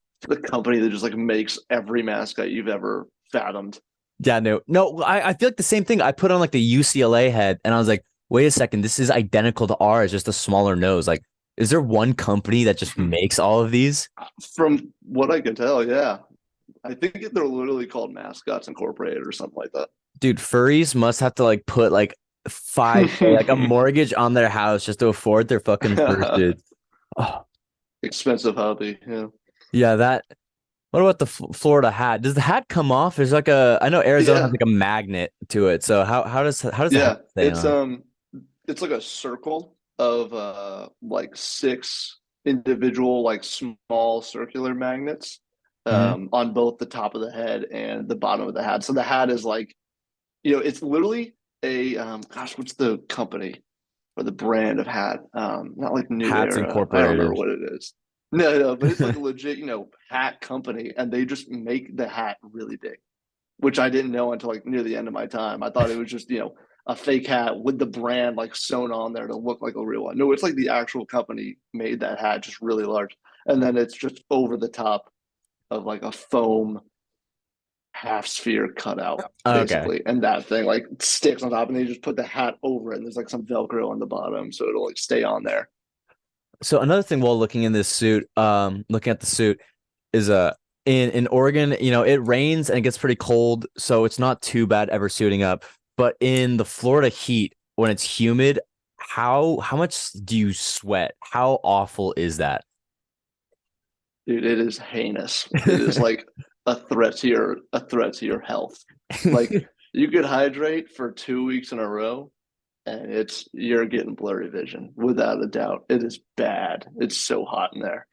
company that just like makes every mascot you've ever fathomed. yeah, no, I feel like the same thing. I put on like the UCLA head and I was like, wait a second, this is identical to ours, just a smaller nose. Like, is there one company that just makes all of these? From what I can tell, yeah. I think they're literally called Mascots Incorporated or something like that. Dude, furries must have to like put like 5K, like a mortgage on their house just to afford their fucking fursuit. Oh, Expensive hobby. Yeah. yeah, that. What about the Florida hat? Does the hat come off? There's like I know Arizona has Yeah. like a magnet to it. So how does the hat Yeah. stay on? It's like a circle of like six individual like small circular magnets Hmm. on both the top of the head and the bottom of the hat. So the hat is like, it's literally a gosh, what's the company or the brand of hat? Not like New Hats Era. I don't remember Incorporated. what it is. No, no, but it's like a legit, hat company, and they just make the hat really big, which I didn't know until like near the end of my time. I thought it was just, a fake hat with the brand like sewn on there to look like a real one. No, it's like the actual company made that hat just really large, and then it's just over the top of like a foam half sphere cutout Okay. basically, and that thing like sticks on top, and they just put the hat over it. And there's like some Velcro on the bottom, so it'll like stay on there. So another thing while looking in this suit, looking at the suit is in Oregon, it rains and it gets pretty cold, so it's not too bad ever suiting up. But in the Florida heat, when it's humid, how much do you sweat? How awful is that? Dude, it is heinous. It is like a threat to your health. Like you could hydrate for 2 weeks in a row, and you're getting blurry vision without a doubt. It is bad. It's so hot in there.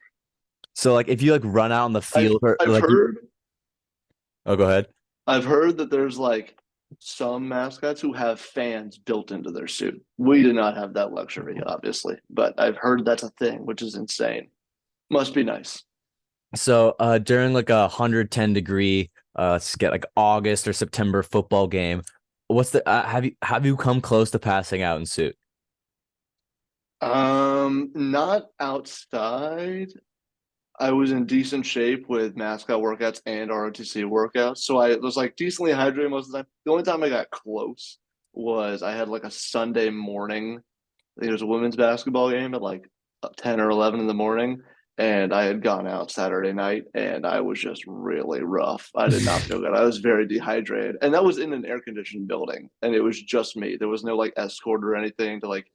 So like if you like run out on the I've field or I've like you heard oh go ahead. I've heard that there's like some mascots who have fans built into their suit. We do not have that luxury, obviously, but I've heard that's a thing, which is insane. Must be nice. So during like 110-degree let's get like August or September football game, what's the have you come close to passing out in suit? Not outside. I was in decent shape with Mascot workouts and ROTC workouts, so I was like decently hydrated most of the time. The only time I got close was I had like a Sunday morning. I think it was a women's basketball game at like 10 or 11 in the morning. And I had gone out Saturday night and I was just really rough. I did not feel good. I was very dehydrated. And that was in an air conditioned building. And it was just me. There was no like escort or anything to like,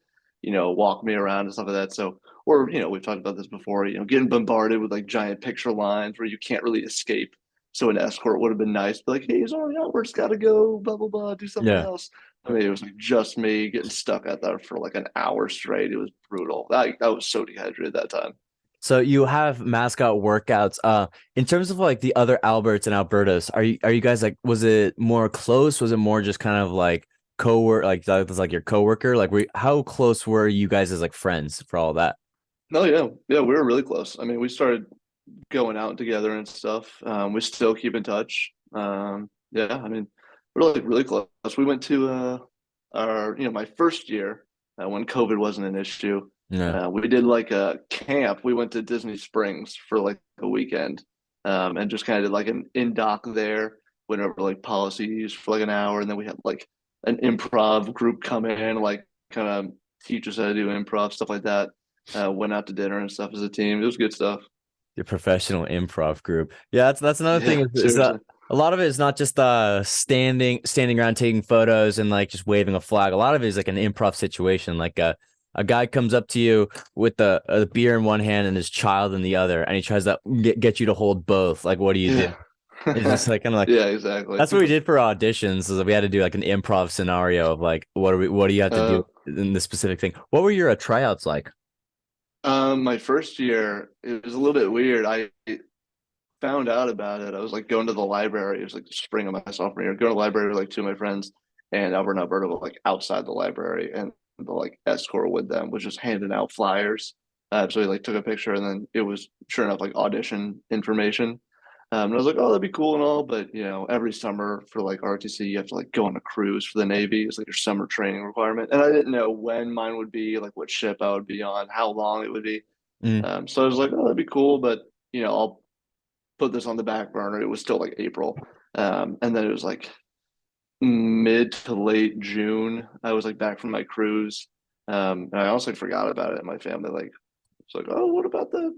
walk me around and stuff like that. So, or, we've talked about this before, getting bombarded with like giant picture lines where you can't really escape. So an escort would have been nice, but like, hey, he's already out. We're just gotta go, blah, blah, blah, do something Yeah. else. I mean, it was like just me getting stuck out there for like an hour straight. It was brutal. I was so dehydrated that time. So you have mascot workouts. In terms of like the other Alberts and Albertas, are you guys like was it more close? Was it more just kind of like co-work like that was like your coworker? Like how close were you guys as like friends for all that? No, yeah, yeah, we were really close. I mean, we started going out together and stuff. We still keep in touch. Yeah, I mean, we're like really close. We went to my first year when COVID wasn't an issue. Yeah. We did like a camp. We went to Disney Springs for like a weekend, and just kind of did like an in doc there. Went over like policies for like an hour, and then we had like an improv group come in, like kind of teach us how to do improv stuff like that. Went out to dinner and stuff as a team. It was good stuff. Your professional improv group. Yeah, that's another thing Yeah, is that seriously. a lot of it is not just standing around taking photos and like just waving a flag. A lot of it is like an improv situation. Like a guy comes up to you with a beer in one hand and his child in the other, and he tries to get you to hold both. Like, what do you do? Yeah. It's just like kind of like Yeah, exactly. that's what we did for auditions. Is that we had to do like an improv scenario of like what do you have to do Uh, in this specific thing? What were your tryouts like? my first year, it was a little bit weird. I found out about it. I was like going to the library. It was like the spring of my sophomore year, going to the library with like two of my friends, and Albert and Alberta were like outside the library, and the like escort with them was just handing out flyers. So he like took a picture, and then it was sure enough like audition information. And I was like, oh, that'd be cool and all, but every summer for like RTC, you have to like go on a cruise for the Navy. It's like your summer training requirement, and I didn't know when mine would be, like what ship I would be on, how long it would be. Mm, So I was like, oh, that'd be cool, but I'll put this on the back burner. It was still like April. And then it was like mid to late June. I was like back from my cruise. And I also forgot about it. And my family like was like, oh, what about the,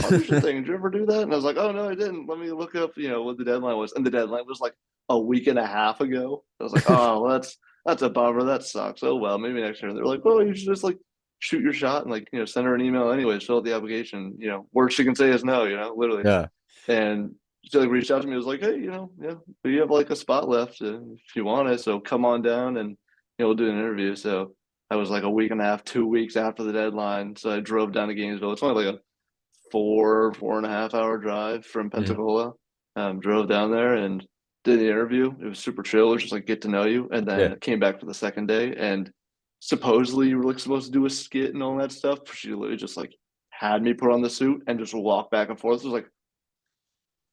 audition thing? Did you ever do that? And I was like, oh no, I didn't. Let me look up, what the deadline was. And the deadline was like a week and a half ago. I was like, oh, well, that's a bummer. That sucks. Oh well, maybe next year. And they're like, well, you should just like shoot your shot and like, send her an email anyways, fill out the application. Worst she can say is no, literally. yeah. And she like reached out to me. Was like, hey, yeah, we have like a spot left if you want it. So come on down and we'll do an interview. So I was like a week and a half, 2 weeks after the deadline. So I drove down to Gainesville. It's only like a 4.5 hour drive from Mhm. Pensacola. Drove down there and did the interview. It was super chill. It was just like get to know you. And Yeah. then came back for the second day. And supposedly you were like supposed to do a skit and all that stuff. She literally just like had me put on the suit and just walk back and forth. It was like,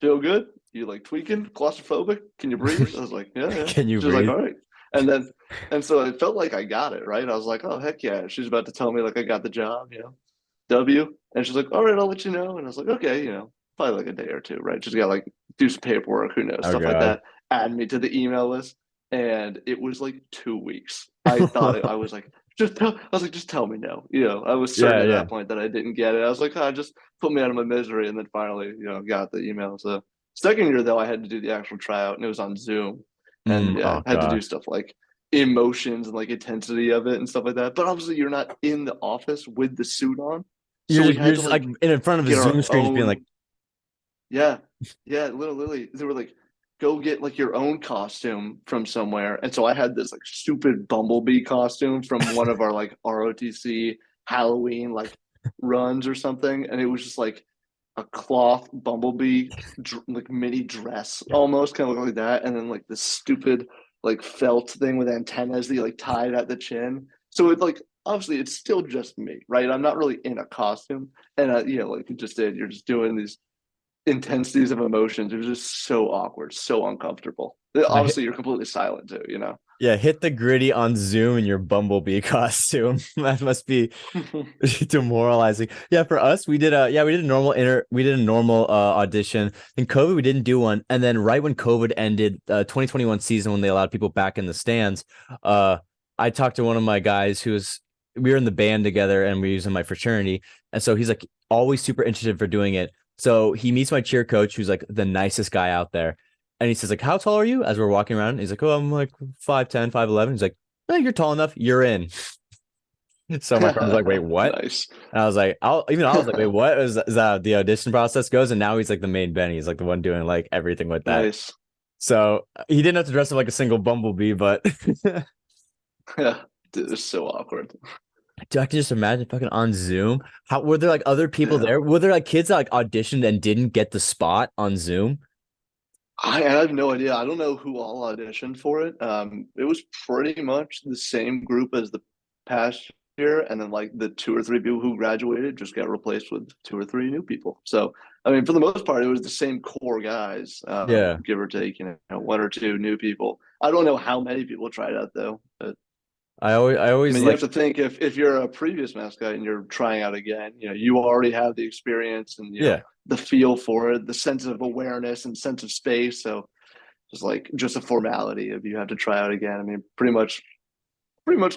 feel good? You like tweaking? Claustrophobic? Can you breathe? I was like, yeah, yeah. Can you She was like, breathe? all right. And then, and so it felt like I got it, right? I was like, oh, heck yeah. She's about to tell me like I got the job, W. And she's like, all right, I'll let you know. And I was like, okay, probably like a day or two, right? Just got like do some paperwork, who knows, Oh stuff like God. that. Add me to the email list. And it was like 2 weeks. I thought I was like, just tell me no. I was certain Yeah, at yeah. that point that I didn't get it. I was like, just put me out of my misery. And then finally, got the email. So second year though, I had to do the actual tryout and it was on Zoom. And yeah, Oh I had to do gosh. stuff like emotions and like intensity of it and stuff like that. But obviously you're not in the office with the suit on. So we You're had to just like like in front of a get our Zoom screen, just being like, own, yeah, yeah, literally. They were like, go get like your own costume from somewhere. And so I had this like stupid bumblebee costume from one of our like ROTC Halloween like runs or something. And it was just like a cloth bumblebee like mini dress almost kind of look like that. And then like this stupid like felt thing with antennas that you like tied at the chin. So it like obviously it's still just me, right? I'm not really in a costume. And like you just did, you're just doing these intensities of emotions. It was just so awkward, so uncomfortable. I Obviously, you're completely silent too. yeah, hit the gritty on Zoom in your Bumblebee costume. That must be demoralizing. Yeah, for us, we did a normal audition. In COVID, we didn't do one. And then right when COVID ended, 2021 season when they allowed people back in the stands, uh I talked to one of my guys we were in the band together and we were using my fraternity. And so he's like always super interested for doing it. So he meets my cheer coach, who's like the nicest guy out there. And he says, like, how tall are you? As we're walking around, he's like, oh, I'm like 5'10", 5'11". He's like, no, you're tall enough. You're in. So my friend was like, wait, what? Nice. And I was like, wait, what? Is that how the audition process goes? And now he's like the main Benny. He's like the one doing like everything with that. Nice. So he didn't have to dress up like a single bumblebee, but Yeah. Dude, it's so awkward. dude, I can just imagine fucking on Zoom. How were there like other people Yeah. there? Were there like kids that like auditioned and didn't get the spot on Zoom? I have no idea. I don't know who all auditioned for it. It was pretty much the same group as the past year, and then like the two or three people who graduated just got replaced with two or three new people. So, I mean, for the most part, it was the same core guys, Yeah. give or take, one or two new people. I don't know how many people tried out though. But I I always mean, you have like, to think if you're a previous mascot and you're trying out again, you already have the experience and yeah. the feel for it, the sense of awareness and sense of space. So just a formality if you have to try out again. I mean, pretty much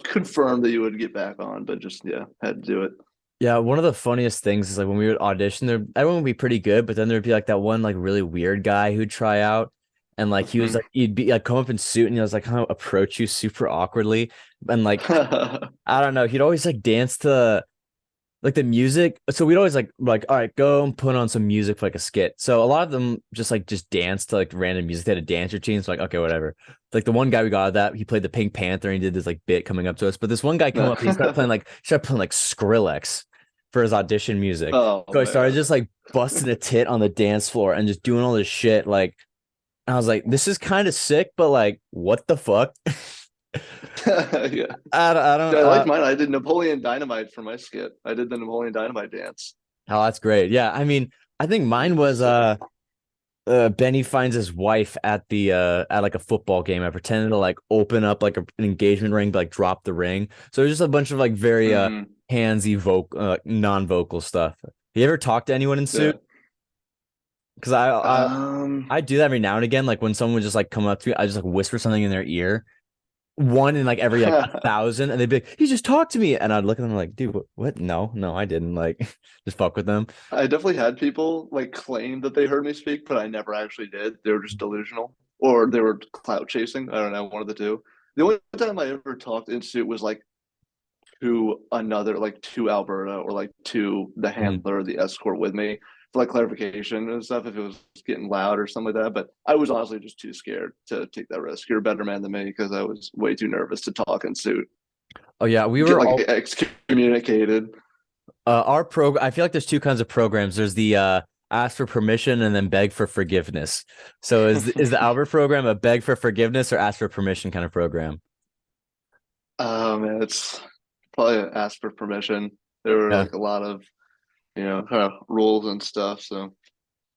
confirmed that you would get back on, but just yeah, had to do it. Yeah, one of the funniest things is like when we would audition, everyone would be pretty good, but then there'd be like that one like really weird guy who'd try out, and like he'd be like come up in suit and he was like kind of approach you super awkwardly, and like I don't know, he'd always like dance to like the music. So we'd always like all right, go and put on some music for like a skit. So a lot of them just dance to like random music. They had a dance routine. So like okay, whatever. Like the one guy we got out of that, he played the Pink Panther and he did this like bit coming up to us. But this one guy came up, he started playing like Skrillex for his audition music. Oh So I started man. just like busting a tit on the dance floor and just doing all this shit. Like I was like, this is kind of sick, but like, what the fuck? Yeah. I don't. I liked mine. I did Napoleon Dynamite for my skit. I did the Napoleon Dynamite dance. Oh, that's great. Yeah, I mean, I think mine was Sick. Benny finds his wife at the at like a football game. I pretended to like open up like an engagement ring, but like drop the ring. So there's just a bunch of like very Hmm. handsy vocal non-vocal stuff. You ever talk to anyone in Yeah. suit? Because Um. I do that every now and again. Like when someone would just like come up to me, I just like whisper something in their ear. One in like every like 1,000, and they'd be like, "He just talked to me," and I'd look at them like, "Dude, what? No, no, I didn't." Like, just fuck with them. I definitely had people like claim that they heard me speak, but I never actually did. They were just delusional, or they were clout chasing. I don't know, one of the two. The only time I ever talked into was like to Alberta or like to the Mhm. handler or the escort with me for like clarification and stuff if it was getting loud or something like that. But I was honestly just too scared to take that risk. You're a better man than me because I was way too nervous to talk in suit, Oh yeah, we get were like all excommunicated. our program. I feel like there's two kinds of programs. There's the ask for permission and then beg for forgiveness. So is the Albert program a beg for forgiveness or ask for permission kind of program? Oh man, it's probably ask for permission. There were Yeah, like a lot of kind of rules and stuff. So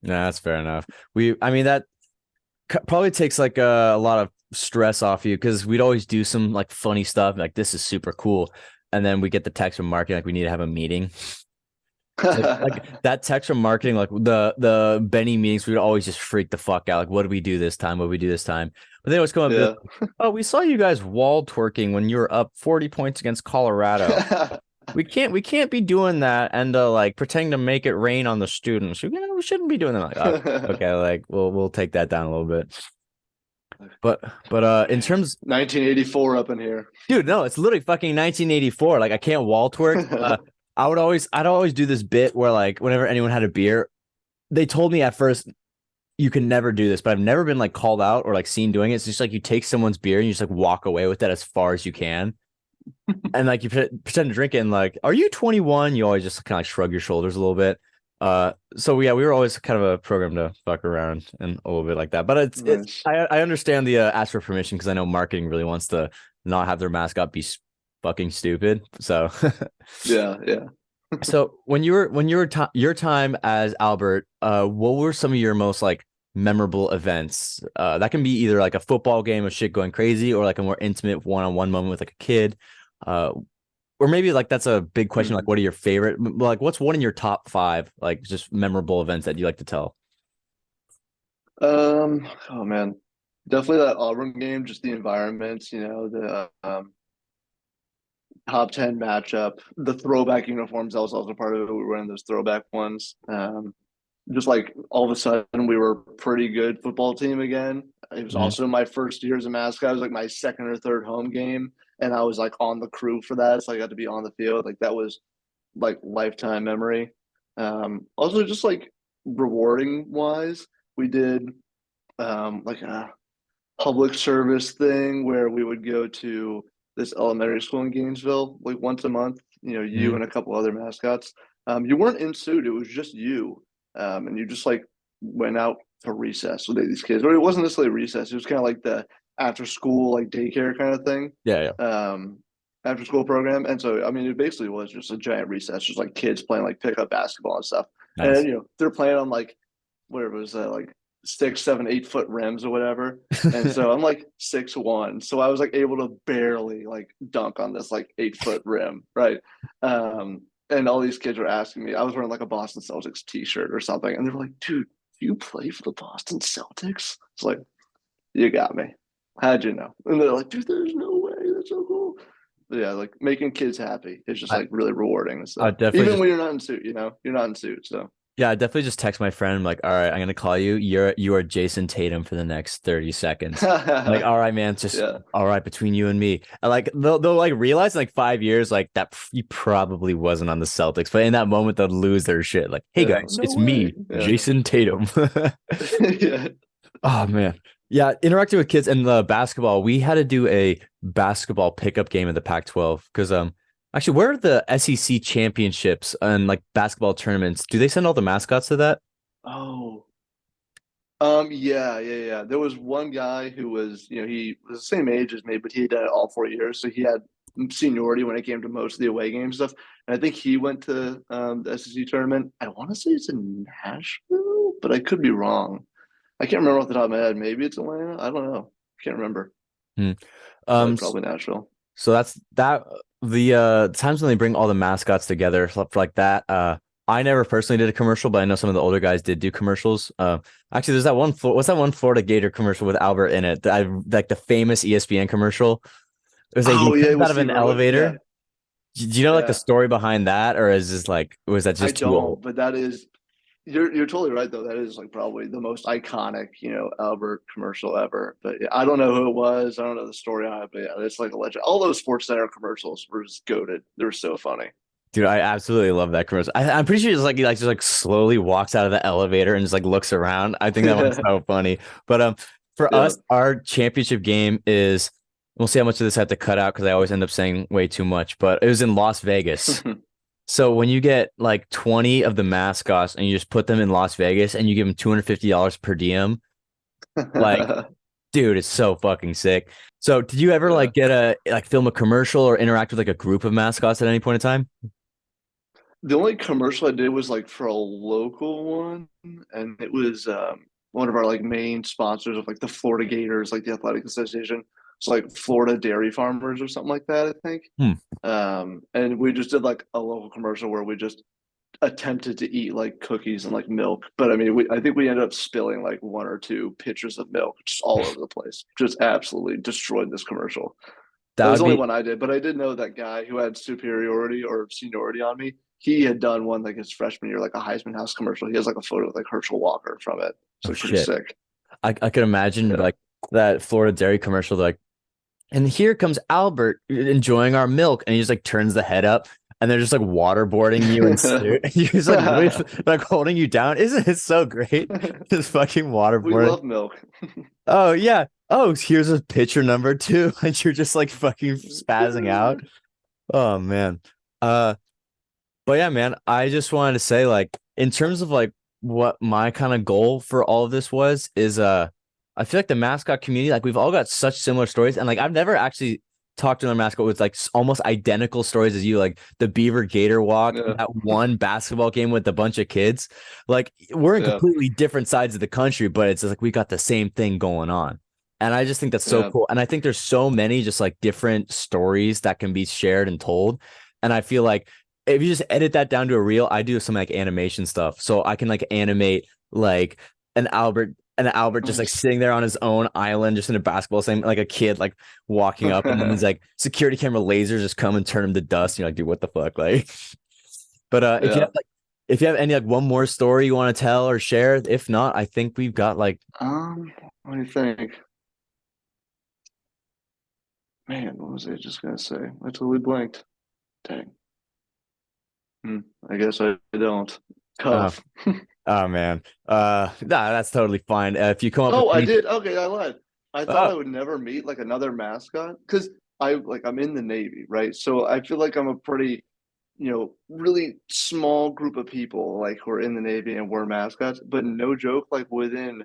yeah, that's fair enough. I mean that probably takes like a lot of stress off you because we'd always do some like funny stuff, like this is super cool. And then we get the text from marketing like we need to have a meeting. Like that text from marketing, like the Benny meetings, we would always just freak the fuck out. Like, what do we do this time? What do we do this time? But they always come up and be Yeah. like, oh, we saw you guys wall twerking when you were up 40 points against Colorado. We can't be doing that and like pretending to make it rain on the students. We shouldn't be doing that. Like, okay, like we'll take that down a little bit. But in Man, terms 1984 up in here. dude, no, it's literally fucking 1984. Like I can't wall twerk. I'd always do this bit where like whenever anyone had a beer, they told me at first you can never do this, but I've never been like called out or like seen doing it. It's just like you take someone's beer and you just like walk away with that as far as you can. And like you pretend to drink it and like, are you 21? You always just kind of like shrug your shoulders a little bit. So yeah, we were always kind of a program to fuck around and a little bit like that. But it's Nice. I understand the ask for permission because I know marketing really wants to not have their mascot be fucking stupid. So Yeah, yeah. so your time as Albert, what were some of your most like memorable events? That can be either like a football game of shit going crazy or like a more intimate one-on-one moment with like a kid. Uh, or maybe like that's a big question. Like, Mhm. what are your favorite? Like, what's one in your top five? Like, just memorable events that you like to tell. Oh man, definitely that Auburn game, just the environment, the top 10 matchup, the throwback uniforms. That was also part of it. We were wearing those throwback ones. Just like all of a sudden we were a pretty good football team again. It was Mhm. also my first year as a mascot. It was like my second or third home game, and I was like on the crew for that, so I got to be on the field. Like that was like lifetime memory. Also, just like rewarding wise, we did like a public service thing where we would go to this elementary school in Gainesville like once a month. You Mhm. and a couple other mascots. You weren't in suit; it was just you, and you just like went out to recess with these kids. But it wasn't necessarily recess; it was kind of like the after school like daycare kind of thing. Yeah, yeah. Um, After school program, and so I mean, it basically was just a giant recess, just like kids playing like pickup basketball and stuff. And Nice. they're playing on like whatever it was like 6, 7, 8 foot rims or whatever. And so I'm like 6'1". So I was like able to barely like dunk on this like 8 foot rim, right? And all these kids were asking me, I was wearing like a Boston Celtics t-shirt or something, and they were like, dude, do you play for the Boston Celtics? It's like, you got me. How'd you know? And they're like, dude, there's no way. That's so cool. But yeah, like making kids happy is just I like really rewarding and I stuff. definitely Even just when you're not in suit, you're not in suit. So Yeah, I definitely just text my friend. I'm like, all right, I'm gonna call you. You are Jason Tatum for the next 30 seconds. I'm like, all right, man, it's just yeah. all right between you and me. And like they'll like realize in like 5 years, like that he probably wasn't on the Celtics, but in that moment they'll lose their shit. Like, hey Yeah. guys, No it's way. me, Yeah. Jason Tatum. Yeah. Oh man. Yeah, interacting with kids and the basketball, we had to do a basketball pickup game in the Pac-12 because actually where are the SEC championships and like basketball tournaments? Do they send all the mascots to that? Oh. Yeah, yeah, yeah. There was one guy who was, he was the same age as me, but he had done it all 4 years. So he had seniority when it came to most of the away game stuff. And I think he went to the SEC tournament. I want to say it's in Nashville, but I could be wrong. I can't remember off the top of my head. Maybe it's Atlanta. I don't know. Can't remember. Hmm. Probably Nashville. So that's that the times when they bring all the mascots together for like that. I never personally did a commercial, but I know some of the older guys did do commercials. Actually, there's that one. What's that one Florida Gator commercial with Albert in it? I like the famous ESPN commercial. It was like he Oh yeah, comes with out of Steve an Irwin. Yeah, elevator. Do you know like the yeah. story behind that, or is this like was that I just too old? don't, but that is you're totally right though. That is like probably the most iconic, Albert commercial ever. But yeah, I don't know who it was. I don't know the story on it, but yeah, it's like a legend. All those Sports Center commercials were just goaded. They were so funny. Dude, I absolutely love that commercial. I'm pretty sure it's like he like just like slowly walks out of the elevator and just like looks around. I think that one's so funny. But for Yeah. us, our championship game is we'll see how much of this I have to cut out because I always end up saying way too much. But it was in Las Vegas. So when you get like 20 of the mascots and you just put them in Las Vegas and you give them $250 per diem, like, dude, it's so fucking sick. So did you ever Yeah. like get a like film a commercial or interact with like a group of mascots at any point in time? The only commercial I did was like for a local one, and it was one of our like main sponsors of like the Florida Gators, like the athletic association. It's like Florida Dairy Farmers or something like that, I think. Hmm. And we just did like a local commercial where we just attempted to eat like cookies and like milk. But I mean, I think we ended up spilling like one or two pitchers of milk just all over the place. Just absolutely destroyed this commercial. It That was would only be one I did, but I did know that guy who had superiority or seniority on me. He had done one like his freshman year, like a Heisman House commercial. He has like a photo with like Herschel Walker from it. It's oh like pretty shit. sick. I could imagine Yeah. like that Florida dairy commercial, like, and here comes Albert enjoying our milk, and he just like turns the head up, and they're just like waterboarding you and you're just like with like holding you down. Isn't it so great? Just fucking We waterboarding. love milk. Oh yeah. Oh, here's a picture number two, and you're just like fucking spazzing out. Oh man. Uh, but yeah, man, I just wanted to say, like, in terms of like what my kind of goal for all of this was, is I feel like the mascot community, like we've all got such similar stories, and like I've never actually talked to a mascot with like almost identical stories as you, like the Beaver Gator walk, Yeah. that one basketball game with a bunch of kids. Like we're in Yeah. completely different sides of the country, but it's just like we got the same thing going on. And I just think that's so Yeah. cool. And I think there's so many just like different stories that can be shared and told. And I feel like if you just edit that down to a reel, I do some like animation stuff. So I can like animate like an Albert just like Nice. sitting there on his own island, just in a basketball, same like a kid like walking up, and then these like security camera lasers just come and turn him to dust. And you're like, dude, what the fuck? Like, but Yeah. if you have any like one more story you want to tell or share, if not, I think we've got like What do you think? Man, what was I just gonna say? I totally blanked. Dang. Hmm. I guess I don't. uh Tough. oh man. Nah, that's totally fine. If you come up with Oh, I any did. Okay, I lied. I thought oh I would never meet like another mascot because I'm in the Navy, right? So I feel like I'm a pretty, really small group of people like who are in the Navy and we're mascots. But no joke, like within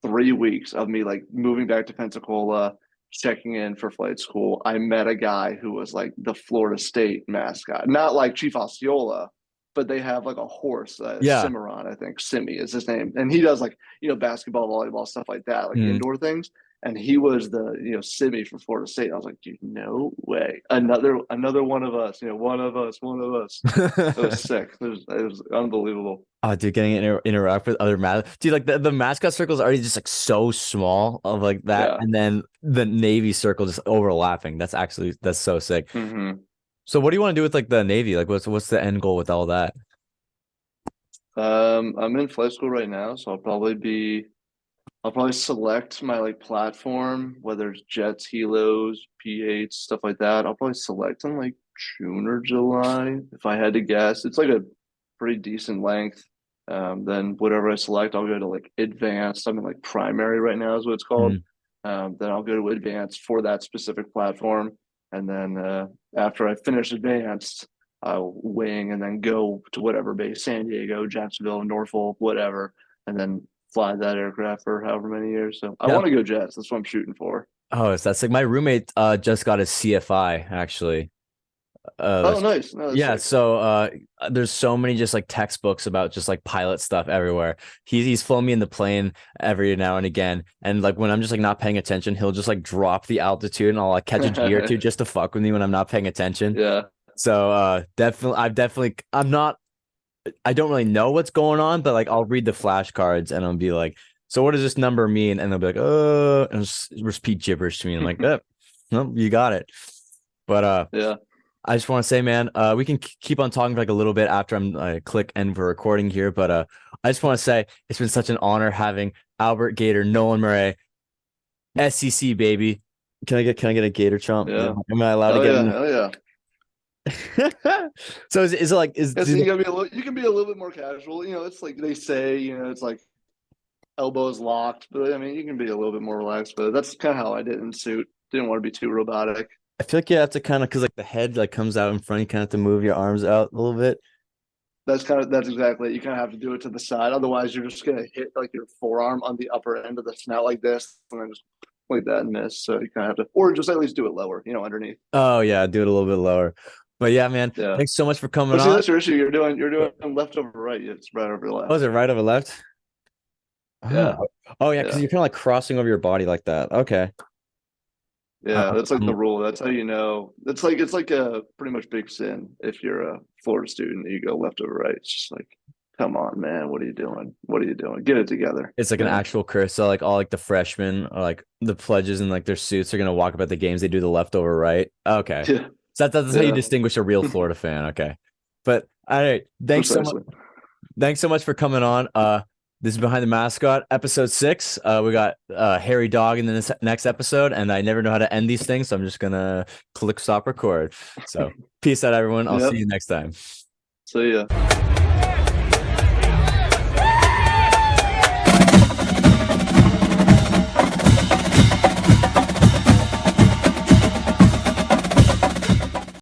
3 weeks of me like moving back to Pensacola, checking in for flight school, I met a guy who was like the Florida State mascot. Not like Chief Osceola, but they have like a horse, yeah. Cimarron, I think. Simi is his name. And he does like, basketball, volleyball, stuff like that, like Mm. indoor things. And he was the, Simi for Florida State. I was like, dude, no way. Another one of us, one of us, one of us. It was sick. It was unbelievable. Oh, dude, getting to interact with other dude, like the mascot circle is already just like so small of like that, Yeah. and then the Navy circle just overlapping. That's so sick. Hmm. So, what do you want to do with like the Navy? Like, what's the end goal with all that? I'm in flight school right now, so I'll probably select my like platform, whether it's jets, helos, P8s, stuff like that. I'll probably select in like June or July if I had to guess. It's like a pretty decent length. Then whatever I select, I'll go to like advanced. I'm in like primary right now is what it's called. Mm. Then I'll go to advanced for that specific platform. And then after I finish advanced, I'll wing and then go to whatever base, San Diego, Jacksonville, Norfolk, whatever, and then fly that aircraft for however many years. So I Yeah. want to go jets. That's what I'm shooting for. Oh, so that's like my roommate just got his CFI actually. Oh, nice. No, that's Yeah, sick. so there's so many just like textbooks about just like pilot stuff everywhere. He's flown me in the plane every now and again, and like when I'm just like not paying attention, he'll just like drop the altitude, and I'll like catch a G or two just to fuck with me when I'm not paying attention. Yeah. So I'm not, I don't really know what's going on, but like I'll read the flashcards and I'll be like, so what does this number mean? And they'll be like, and just repeat gibberish to me. And I'm like, no, you got it. But Yeah. I just want to say, man, we can keep on talking for like a little bit after I'm click end for recording here. But I just want to say it's been such an honor having Albert Gator, Nolan Murray, SEC baby. Can I get a Gator chomp? Yeah. Am I allowed to Oh get yeah. in? Hell yeah. So is it like Yeah, so you can be a little bit more casual. It's like they say, it's like elbows locked, but I mean you can be a little bit more relaxed, but that's kind of how I did in suit. Didn't want to be too robotic. I feel like you have to kind of, because like the head like comes out in front, you kind of have to move your arms out a little bit. That's exactly it. You kind of have to do it to the side. Otherwise you're just gonna hit like your forearm on the upper end of the snout like this and then just like that and miss. So you kind of have to or just at least do it lower, underneath. Oh yeah, do it a little bit lower. But yeah, man, Yeah. thanks so much for coming But see, on. that's your issue. You're doing left over right. It's right over Oh, left. is it right over left? Yeah, Oh, oh yeah, because yeah, you're kind of like crossing over your body like that. Okay. yeah. That's like the I'm rule. That's how you know. It's like a pretty much big sin if you're a Florida student. You go left over right. It's just like, come on, man. What are you doing? What are you doing? Get it together. It's like You an know? actual curse. So like all like the freshmen or like the pledges and like their suits are gonna walk up at the games. They do the leftover right. Okay, Yeah, so that's how you yeah. distinguish a real Florida fan. Okay, but all right, thanks so much. Precisely. Thanks so much for coming on. This is Behind the Mascot, episode 6. We got Harry Dog in this next episode, and I never know how to end these things, so I'm just gonna click stop record. So peace out, everyone. I'll see Yep. you next time. So yeah.